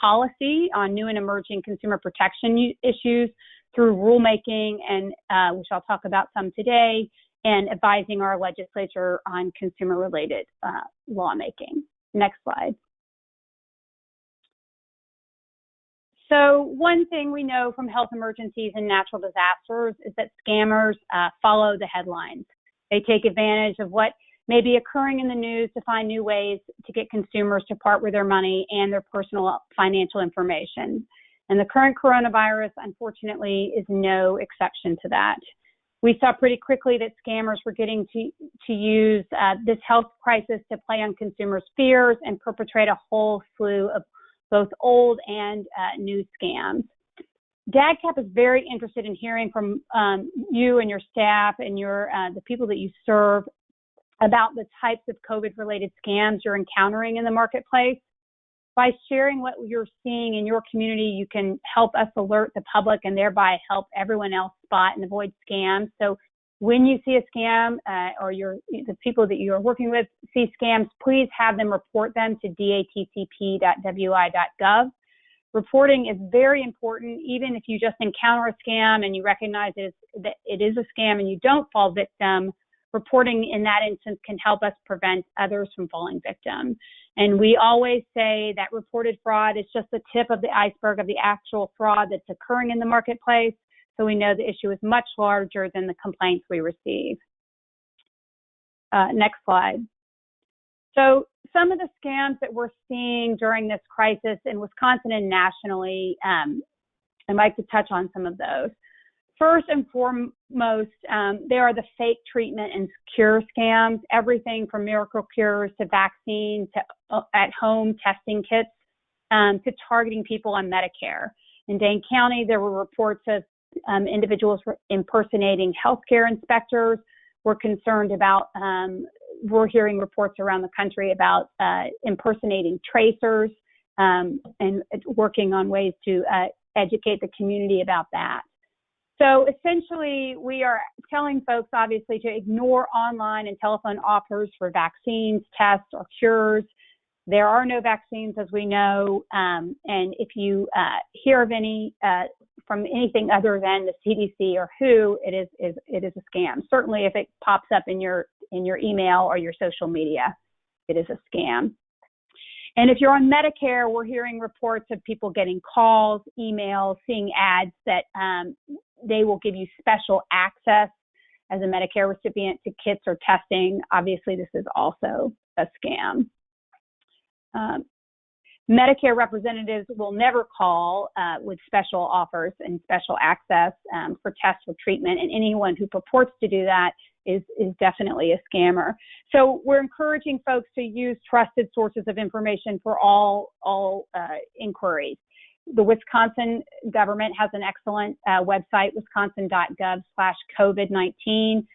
Speaker 7: policy on new and emerging consumer protection issues through rulemaking, and which I'll talk about some today, and advising our legislature on consumer-related lawmaking. Next slide. So one thing we know from health emergencies and natural disasters is that scammers follow the headlines. They take advantage of what may be occurring in the news to find new ways to get consumers to part with their money and their personal financial information. And the current coronavirus, unfortunately, is no exception to that. We saw pretty quickly that scammers were getting to use this health crisis to play on consumers' fears and perpetrate a whole slew of both old and new scams. DAGCAP is very interested in hearing from you and your staff and the people that you serve about the types of COVID-related scams you're encountering in the marketplace. By sharing what you're seeing in your community, you can help us alert the public and thereby help everyone else spot and avoid scams. So when you see a scam or the people that you are working with see scams, please have them report them to datcp.wi.gov. Reporting is very important, even if you just encounter a scam and you recognize that it is a scam and you don't fall victim. Reporting in that instance can help us prevent others from falling victim. And we always say that reported fraud is just the tip of the iceberg of the actual fraud that's occurring in the marketplace. So we know the issue is much larger than the complaints we receive. Next slide. So some of the scams that we're seeing during this crisis in Wisconsin and nationally, I'd like to touch on some of those. First and foremost, there are the fake treatment and cure scams, everything from miracle cures to vaccines to at-home testing kits to targeting people on Medicare. In Dane County, there were reports of individuals impersonating healthcare inspectors. We're concerned about, we're hearing reports around the country about impersonating tracers and working on ways to educate the community about that. So essentially, we are telling folks, obviously, to ignore online and telephone offers for vaccines, tests, or cures. There are no vaccines, as we know, and if you hear of any from anything other than the CDC or WHO, it is a scam. Certainly, if it pops up in your email or your social media, it is a scam. And if you're on Medicare, we're hearing reports of people getting calls, emails, seeing ads that they will give you special access as a Medicare recipient to kits or testing. Obviously, this is also a scam. Medicare representatives will never call with special offers and special access for tests or treatment, and anyone who purports to do that is definitely a scammer. So we're encouraging folks to use trusted sources of information for all inquiries. The Wisconsin government has an excellent website, wisconsin.gov/COVID-19,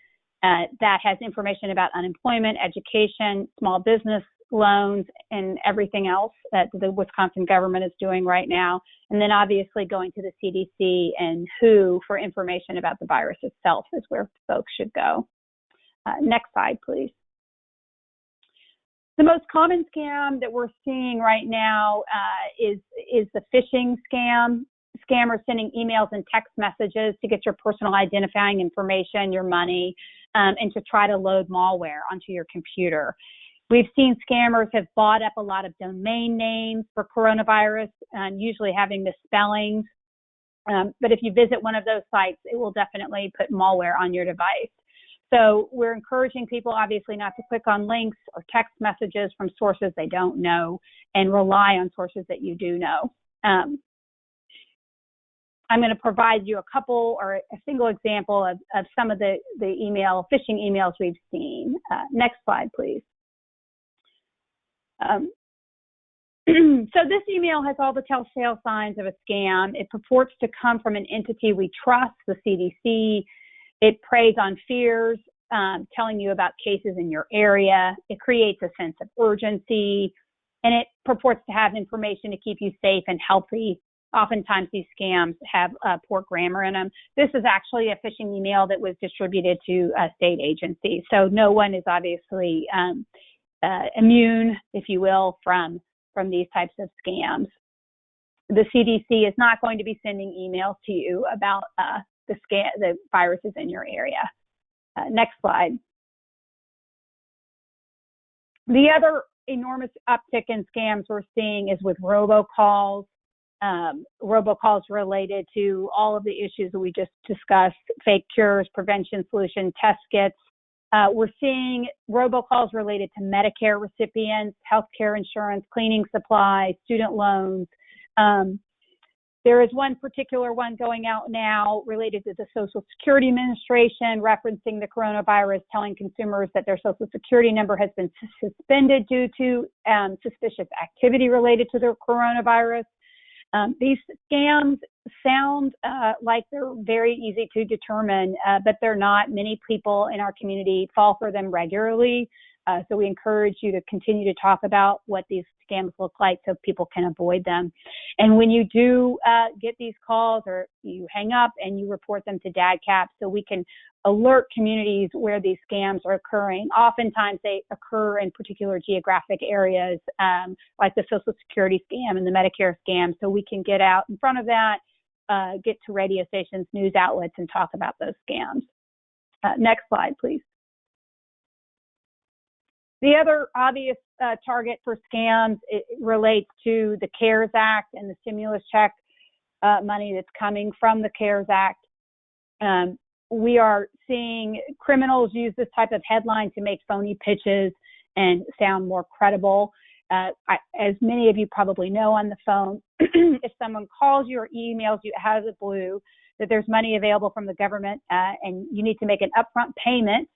Speaker 7: that has information about unemployment, education, small business loans, and everything else that the Wisconsin government is doing right now. And then obviously going to the CDC and WHO for information about the virus itself is where folks should go. Next slide, please. The most common scam that we're seeing right now is the phishing scam. Scammers sending emails and text messages to get your personal identifying information, your money, and to try to load malware onto your computer. We've seen scammers have bought up a lot of domain names for coronavirus and usually having misspellings. But if you visit one of those sites, it will definitely put malware on your device. So we're encouraging people, obviously, not to click on links or text messages from sources they don't know and rely on sources that you do know. I'm going to provide you a couple or a single example of some of the phishing emails we've seen. Next slide, please. So this email has all the telltale signs of a scam. It purports to come from an entity we trust, the CDC. It preys on fears, telling you about cases in your area. It creates a sense of urgency, and it purports to have information to keep you safe and healthy. Oftentimes these scams have poor grammar in them. This is actually a phishing email that was distributed to state agencies. So no one is obviously immune, if you will, from these types of scams. The CDC is not going to be sending emails to you about the viruses in your area. Next slide. The other enormous uptick in scams we're seeing is with robocalls. Robocalls related to all of the issues that we just discussed: fake cures, prevention solution, test kits. We're seeing robocalls related to Medicare recipients, healthcare insurance, cleaning supplies, student loans. There is one particular one going out now related to the Social Security Administration, referencing the coronavirus, telling consumers that their Social Security number has been suspended due to suspicious activity related to the coronavirus. These scams sound like they're very easy to determine, but they're not. Many people in our community fall for them regularly. So we encourage you to continue to talk about what these scams look like so people can avoid them. And when you do get these calls, or you hang up and you report them to DADCAP so we can alert communities where these scams are occurring. Oftentimes they occur in particular geographic areas, like the Social Security scam and the Medicare scam, so we can get out in front of that, get to radio stations, news outlets, and talk about those scams. Next slide, please. The other obvious target for scams, it relates to the CARES Act and the stimulus check money that's coming from the CARES Act. We are seeing criminals use this type of headline to make phony pitches and sound more credible. As many of you probably know on the phone, if someone calls you or emails you out of the blue that there's money available from the government and you need to make an upfront payment,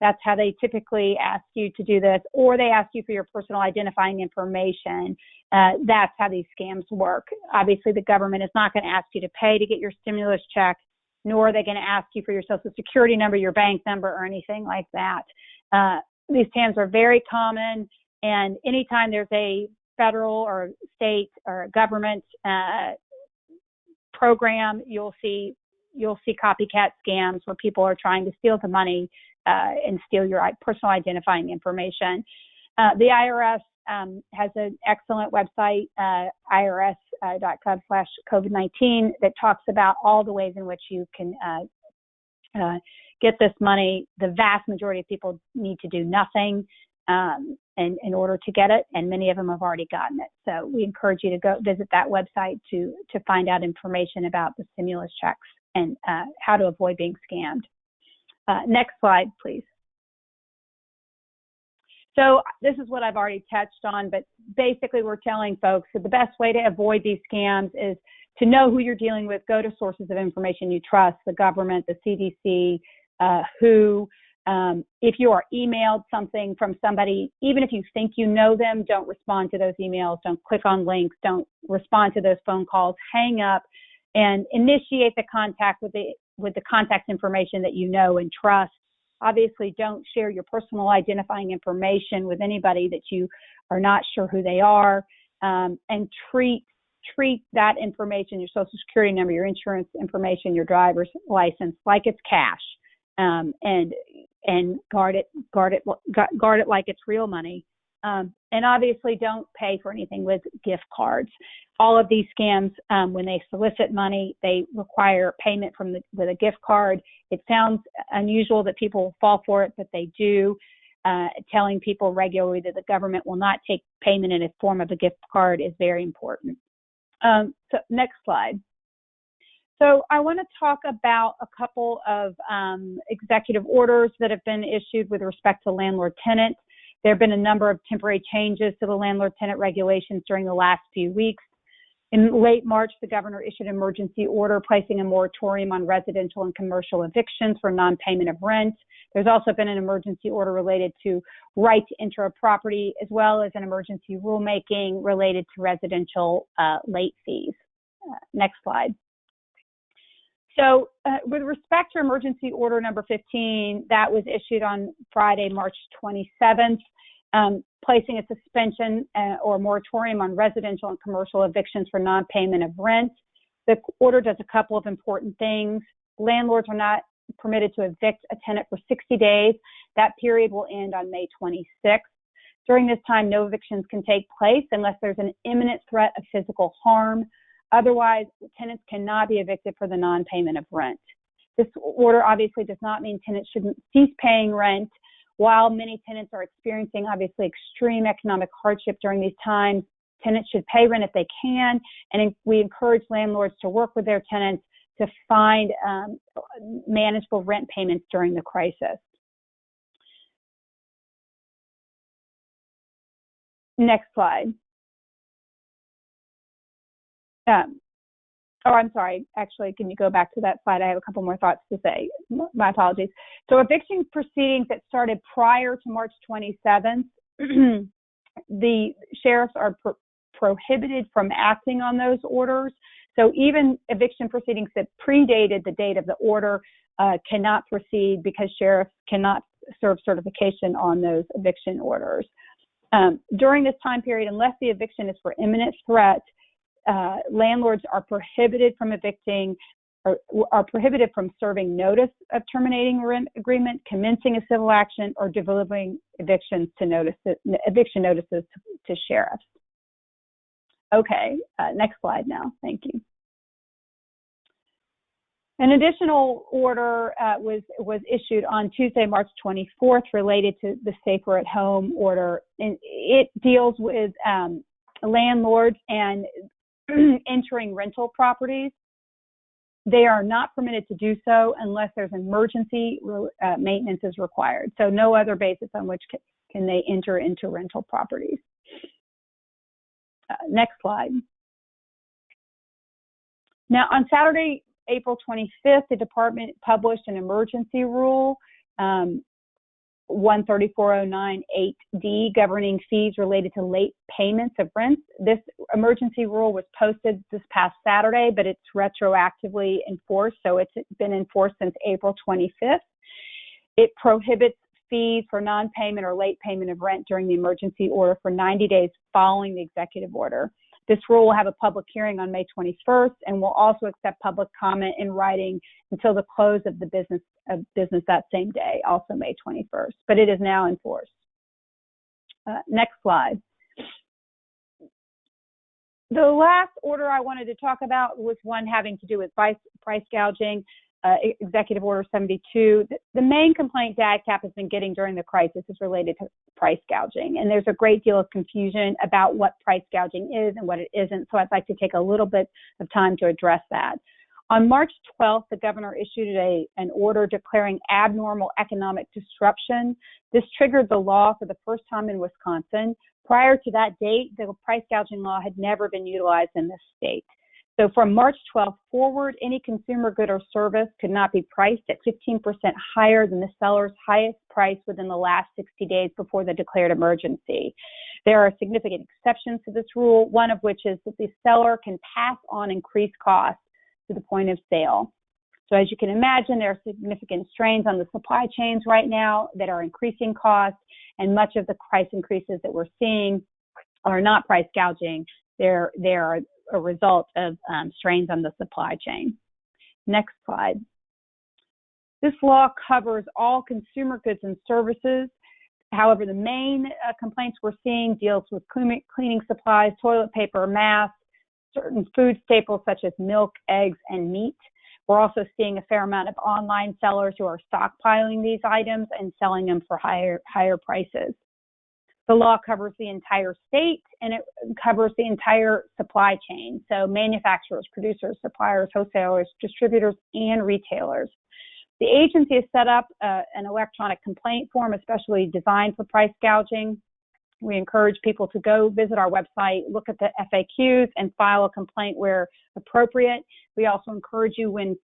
Speaker 7: that's how they typically ask you to do this, or they ask you for your personal identifying information. That's how these scams work. Obviously, the government is not going to ask you to pay to get your stimulus check, nor are they going to ask you for your Social Security number, your bank number, or anything like that. These scams are very common, and anytime there's a federal or state or government program, you'll see copycat scams where people are trying to steal the money and steal your personal identifying information. The IRS has an excellent website, irs.gov/COVID-19, that talks about all the ways in which you can get this money. The vast majority of people need to do nothing in order to get it, and many of them have already gotten it. So we encourage you to go visit that website to find out information about the stimulus checks and how to avoid being scammed. Next slide, please. So this is what I've already touched on, but basically we're telling folks that the best way to avoid these scams is to know who you're dealing with. Go to sources of information you trust, the government, the CDC, if you are emailed something from somebody, even if you think you know them, don't respond to those emails, don't click on links, don't respond to those phone calls, hang up, and initiate the contact with the contact information that you know and trust. Obviously, don't share your personal identifying information with anybody that you are not sure who they are, and treat that information, your Social Security number, your insurance information, your driver's license, like it's cash, and guard it like it's real money. And obviously, don't pay for anything with gift cards. All of these scams, when they solicit money, they require payment with a gift card. It sounds unusual that people fall for it, but they do. telling people regularly that the government will not take payment in a form of a gift card is very important. So next slide. So I want to talk about a couple of executive orders that have been issued with respect to landlord-tenant. There have been a number of temporary changes to the landlord-tenant regulations during the last few weeks. In late March, the governor issued an emergency order placing a moratorium on residential and commercial evictions for non-payment of rent. There's also been an emergency order related to right to enter a property, as well as an emergency rulemaking related to residential late fees. Next slide. So with respect to emergency order number 15, that was issued on Friday, March 27th, placing a suspension or moratorium on residential and commercial evictions for non-payment of rent. The order does a couple of important things. Landlords are not permitted to evict a tenant for 60 days. That period will end on May 26th. During this time, no evictions can take place unless there's an imminent threat of physical harm. Otherwise, tenants cannot be evicted for the non-payment of rent. This order obviously does not mean tenants shouldn't cease paying rent. While many tenants are experiencing obviously extreme economic hardship during these times, tenants should pay rent if they can, and we encourage landlords to work with their tenants to find manageable rent payments during the crisis. Next slide. Oh, I'm sorry. Actually, can you go back to that slide? I have a couple more thoughts to say. My apologies. So eviction proceedings that started prior to March 27th, the sheriffs are prohibited from acting on those orders. So even eviction proceedings that predated the date of the order cannot proceed because sheriffs cannot serve certification on those eviction orders. During this time period, unless the eviction is for imminent threat, landlords are prohibited from evicting or are prohibited from serving notice of terminating a rent agreement, commencing a civil action, or delivering eviction notices to sheriffs. Okay, next slide now. Thank you. An additional order was issued on Tuesday, March 24th, related to the Safer at Home order. And it deals with landlords and entering rental properties. They are not permitted to do so unless there's emergency maintenance is required. So no other basis on which can they enter into rental properties. Next slide. Now on Saturday, April 25th, the department published an emergency rule, 134098D, governing fees related to late payments of rent. This emergency rule was posted this past Saturday, but it's retroactively enforced, so it's been enforced since April 25th. It prohibits fees for non-payment or late payment of rent during the emergency order for 90 days following the executive order. This rule will have a public hearing on May 21st and will also accept public comment in writing until the close of the business that same day, also May 21st. But it is now enforced. Next slide. The last order I wanted to talk about was one having to do with price gouging. Executive Order 72. The main complaint DADCAP has been getting during the crisis is related to price gouging, and there's a great deal of confusion about what price gouging is and what it isn't, so I'd like to take a little bit of time to address that. On March 12th, the governor issued an order declaring abnormal economic disruption. This triggered the law for the first time in Wisconsin. Prior to that date, the price gouging law had never been utilized in this state. So from March 12th forward, any consumer good or service could not be priced at 15% higher than the seller's highest price within the last 60 days before the declared emergency. There are significant exceptions to this rule, one of which is that the seller can pass on increased costs to the point of sale. So as you can imagine, there are significant strains on the supply chains right now that are increasing costs, and much of the price increases that we're seeing are not price gouging. They're a result of strains on the supply chain. Next slide. This law covers all consumer goods and services. However, the main complaints we're seeing deals with cleaning supplies, toilet paper, masks, certain food staples such as milk, eggs, and meat. We're also seeing a fair amount of online sellers who are stockpiling these items and selling them for higher prices. The law covers the entire state, and it covers the entire supply chain. So manufacturers, producers, suppliers, wholesalers, distributors, and retailers. The agency has set up an electronic complaint form, especially designed for price gouging. We encourage people to go visit our website, look at the FAQs, and file a complaint where appropriate. We also encourage you, when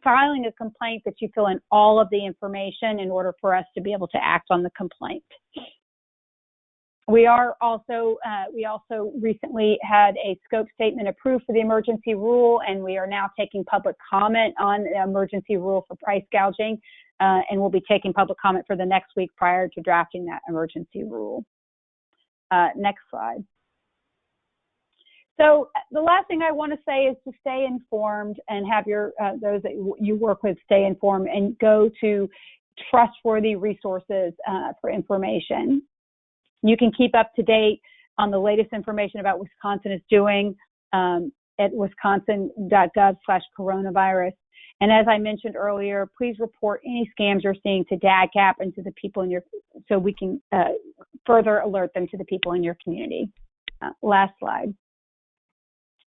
Speaker 7: filing a complaint, that you fill in all of the information in order for us to be able to act on the complaint. We also recently had a scope statement approved for the emergency rule, and we are now taking public comment on the emergency rule for price gouging, and we'll be taking public comment for the next week prior to drafting that emergency rule. Next slide. So the last thing I want to say is to stay informed and have those that you work with stay informed and go to trustworthy resources for information. You can keep up to date on the latest information about Wisconsin is doing at wisconsin.gov/coronavirus. And as I mentioned earlier, please report any scams you're seeing to DADCAP and to the people in so we can further alert them to the people in your community. Last slide.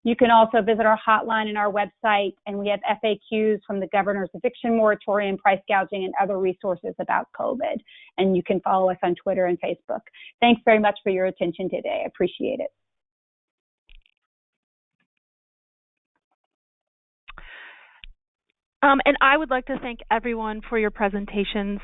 Speaker 7: You can also visit our hotline and our website, and we have FAQs from the governor's eviction moratorium, price gouging, and other resources about COVID. And you can follow us on Twitter and Facebook. Thanks very much for your attention today. I appreciate it.
Speaker 1: And I would like to thank everyone for your presentations.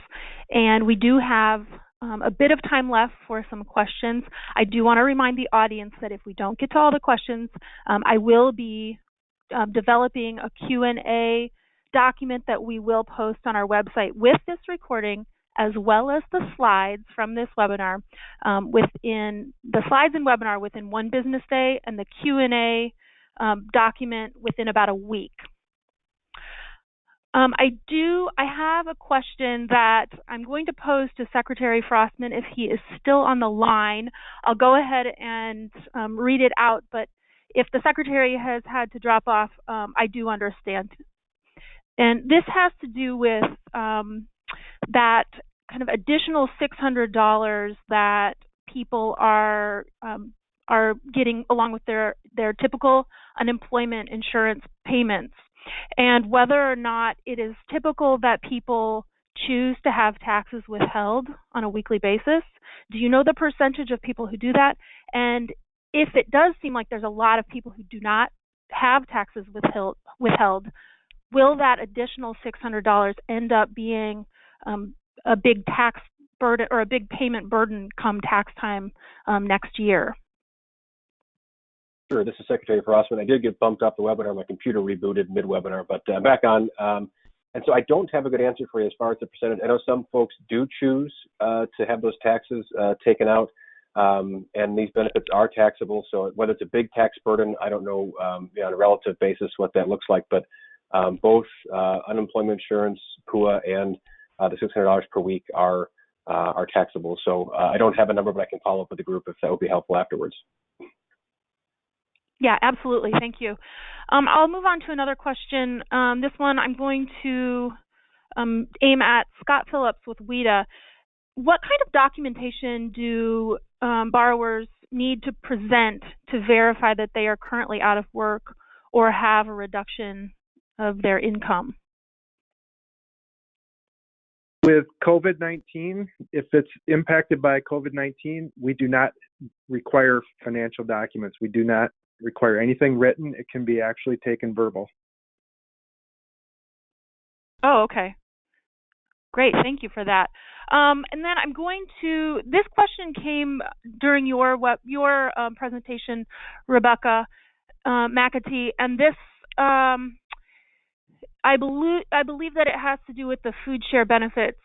Speaker 1: And we do have a bit of time left for some questions. I do want to remind the audience that if we don't get to all the questions, I will be developing a Q&A document that we will post on our website with this recording, as well as the slides from this webinar within the slides and webinar within 1 business day, and the Q&A document within about a week. I have a question that I'm going to pose to Secretary Frostman if he is still on the line. I'll go ahead and read it out, but if the Secretary has had to drop off, I do understand. And this has to do with that kind of additional $600 that people are getting along with their typical unemployment insurance payments, and whether or not it is typical that people choose to have taxes withheld on a weekly basis. Do you know the percentage of people who do that? And if it does seem like there's a lot of people who do not have taxes withheld, will that additional $600 end up being a big tax burden or a big payment burden come tax time next year?
Speaker 3: Sure, this is Secretary Frostman. I did get bumped off the webinar. My computer rebooted mid-webinar, but I'm back on. And so I don't have a good answer for you as far as the percentage. I know some folks do choose to have those taxes taken out, and these benefits are taxable. So whether it's a big tax burden, I don't know on a relative basis what that looks like, but both unemployment insurance, PUA, and the $600 per week are taxable. So I don't have a number, but I can follow up with the group if that would be helpful afterwards.
Speaker 1: Yeah, absolutely. Thank you. I'll move on to another question. This one I'm going to aim at Scott Phillips with WIDA. What kind of documentation do borrowers need to present to verify that they are currently out of work or have a reduction of their income?
Speaker 5: With COVID-19, if it's impacted by COVID-19, we do not require financial documents. We do not require anything written. It can be actually taken verbal.
Speaker 1: Oh, okay. Great, thank you for that. And then I'm going to, this question came during your presentation, Rebecca McAtee, and this, I believe that it has to do with the food share benefits.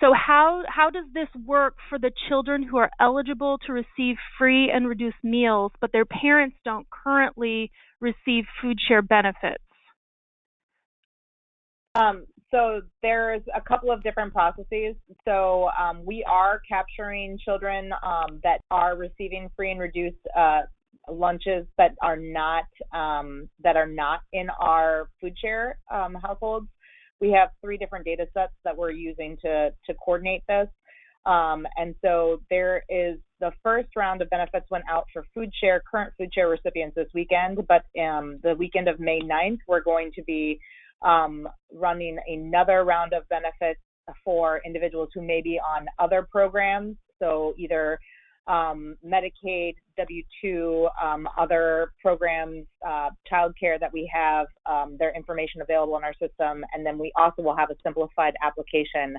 Speaker 1: So how does this work for the children who are eligible to receive free and reduced meals, but their parents don't currently receive food share benefits?
Speaker 2: So there's a couple of different processes. So we are capturing children that are receiving free and reduced lunches that are not in our food share households. We have 3 different data sets that we're using to coordinate this. And so there is the first round of benefits went out for current food share recipients this weekend, but the weekend of May 9th, we're going to be running another round of benefits for individuals who may be on other programs. So either Medicaid, W-2, other programs, childcare that we have, their information available in our system. And then we also will have a simplified application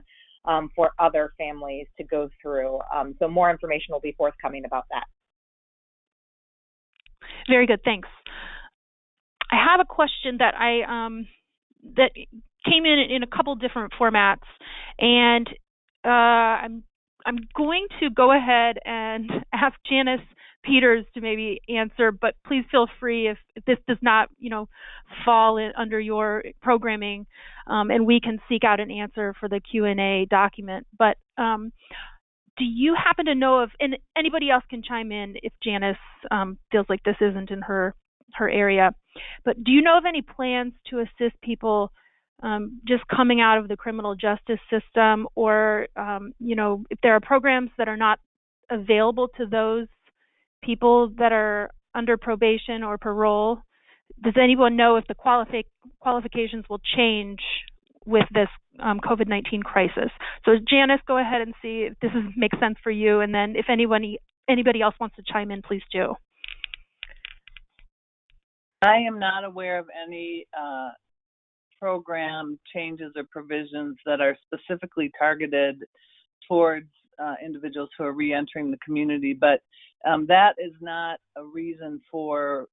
Speaker 2: for other families to go through. So more information will be forthcoming about that.
Speaker 1: Very good, thanks. I have a question that that came in a couple different formats, and I'm going to go ahead and ask Janice Peters to maybe answer, but please feel free if this does not, fall under your programming, and we can seek out an answer for the Q&A document. But do you happen to know and anybody else can chime in if Janice feels like this isn't in her area, but do you know of any plans to assist people just coming out of the criminal justice system, or if there are programs that are not available to those people that are under probation or parole? Does anyone know if the qualifications will change with this COVID-19 crisis? So Janice, go ahead and see if this makes sense for you, and then if anybody else wants to chime in, please do.
Speaker 4: I am not aware of any program changes or provisions that are specifically targeted towards individuals who are reentering the community, but that is not a reason for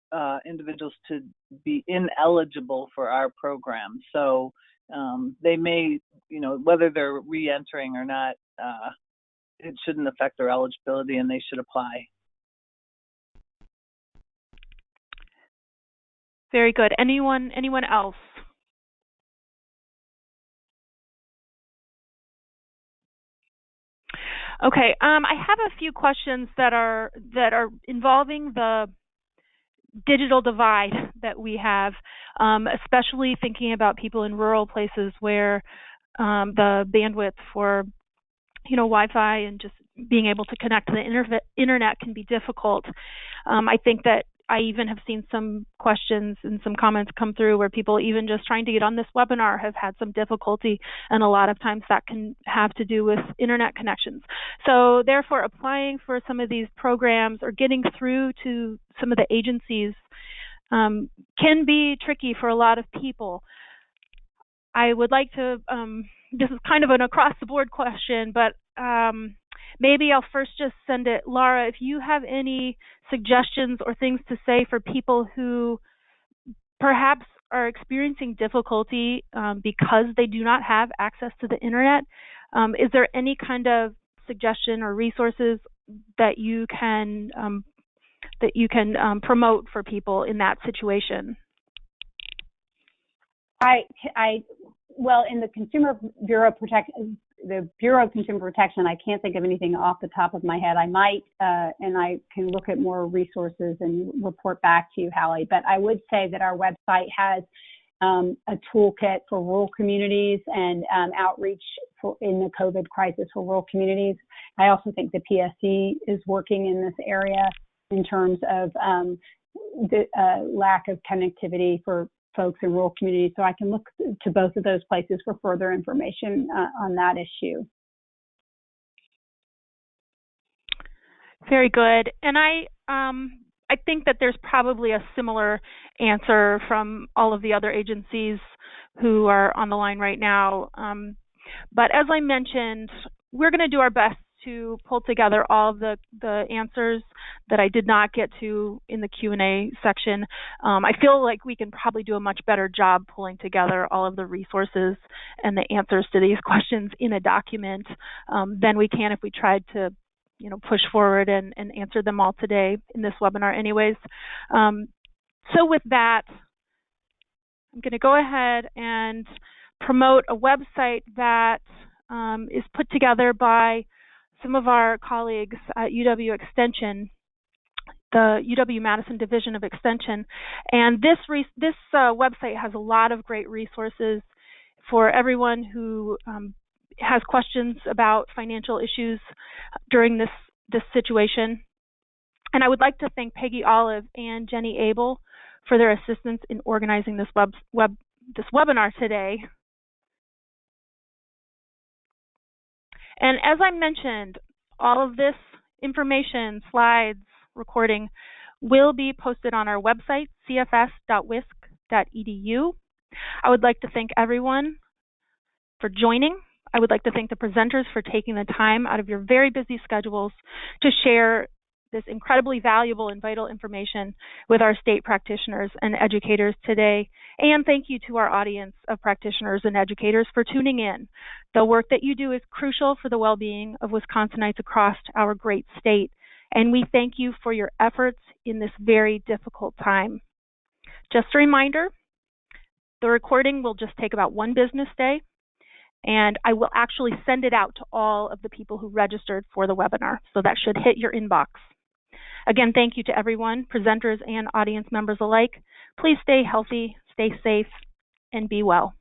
Speaker 4: individuals to be ineligible for our program. So they may, whether they're reentering or not, it shouldn't affect their eligibility, and they should apply.
Speaker 1: Very good. Anyone else? Okay, I have a few questions that are involving the digital divide that we have, especially thinking about people in rural places where the bandwidth for Wi-Fi and just being able to connect to the internet can be difficult. I think that I even have seen some questions and some comments come through where people even just trying to get on this webinar have had some difficulty, and a lot of times that can have to do with internet connections. So therefore, applying for some of these programs or getting through to some of the agencies can be tricky for a lot of people. I would like to, this is kind of an across-the-board question, but maybe I'll first just send it, Laura, if you have any suggestions or things to say for people who perhaps are experiencing difficulty because they do not have access to the internet. Is there any kind of suggestion or resources that you can promote for people in that situation?
Speaker 7: Well, in the Bureau of Consumer Protection, I can't think of anything off the top of my head. I might, and I can look at more resources and report back to you, Hallie. But I would say that our website has a toolkit for rural communities and outreach in the COVID crisis for rural communities. I also think the PSC is working in this area in terms of the lack of connectivity for folks in rural communities. So I can look to both of those places for further information on that issue.
Speaker 1: Very good. And I think that there's probably a similar answer from all of the other agencies who are on the line right now. But as I mentioned, we're going to do our best to pull together all of the answers that I did not get to in the Q&A section. I feel like we can probably do a much better job pulling together all of the resources and the answers to these questions in a document than we can if we tried to push forward and answer them all today in this webinar anyways. So with that, I'm going to go ahead and promote a website that is put together by some of our colleagues at UW Extension. the UW-Madison Division of Extension. And this website has a lot of great resources for everyone who has questions about financial issues during this situation. And I would like to thank Peggy Olive and Jenny Abel for their assistance in organizing this webinar today. And as I mentioned, all of this information, slides, recording will be posted on our website, cfs.wisc.edu. I would like to thank everyone for joining. I would like to thank the presenters for taking the time out of your very busy schedules to share this incredibly valuable and vital information with our state practitioners and educators today. And thank you to our audience of practitioners and educators for tuning in. The work that you do is crucial for the well-being of Wisconsinites across our great state, and we thank you for your efforts in this very difficult time. Just a reminder, the recording will just take about 1 business day, and I will actually send it out to all of the people who registered for the webinar, so that should hit your inbox. Again, thank you to everyone, presenters and audience members alike. Please stay healthy, stay safe, and be well.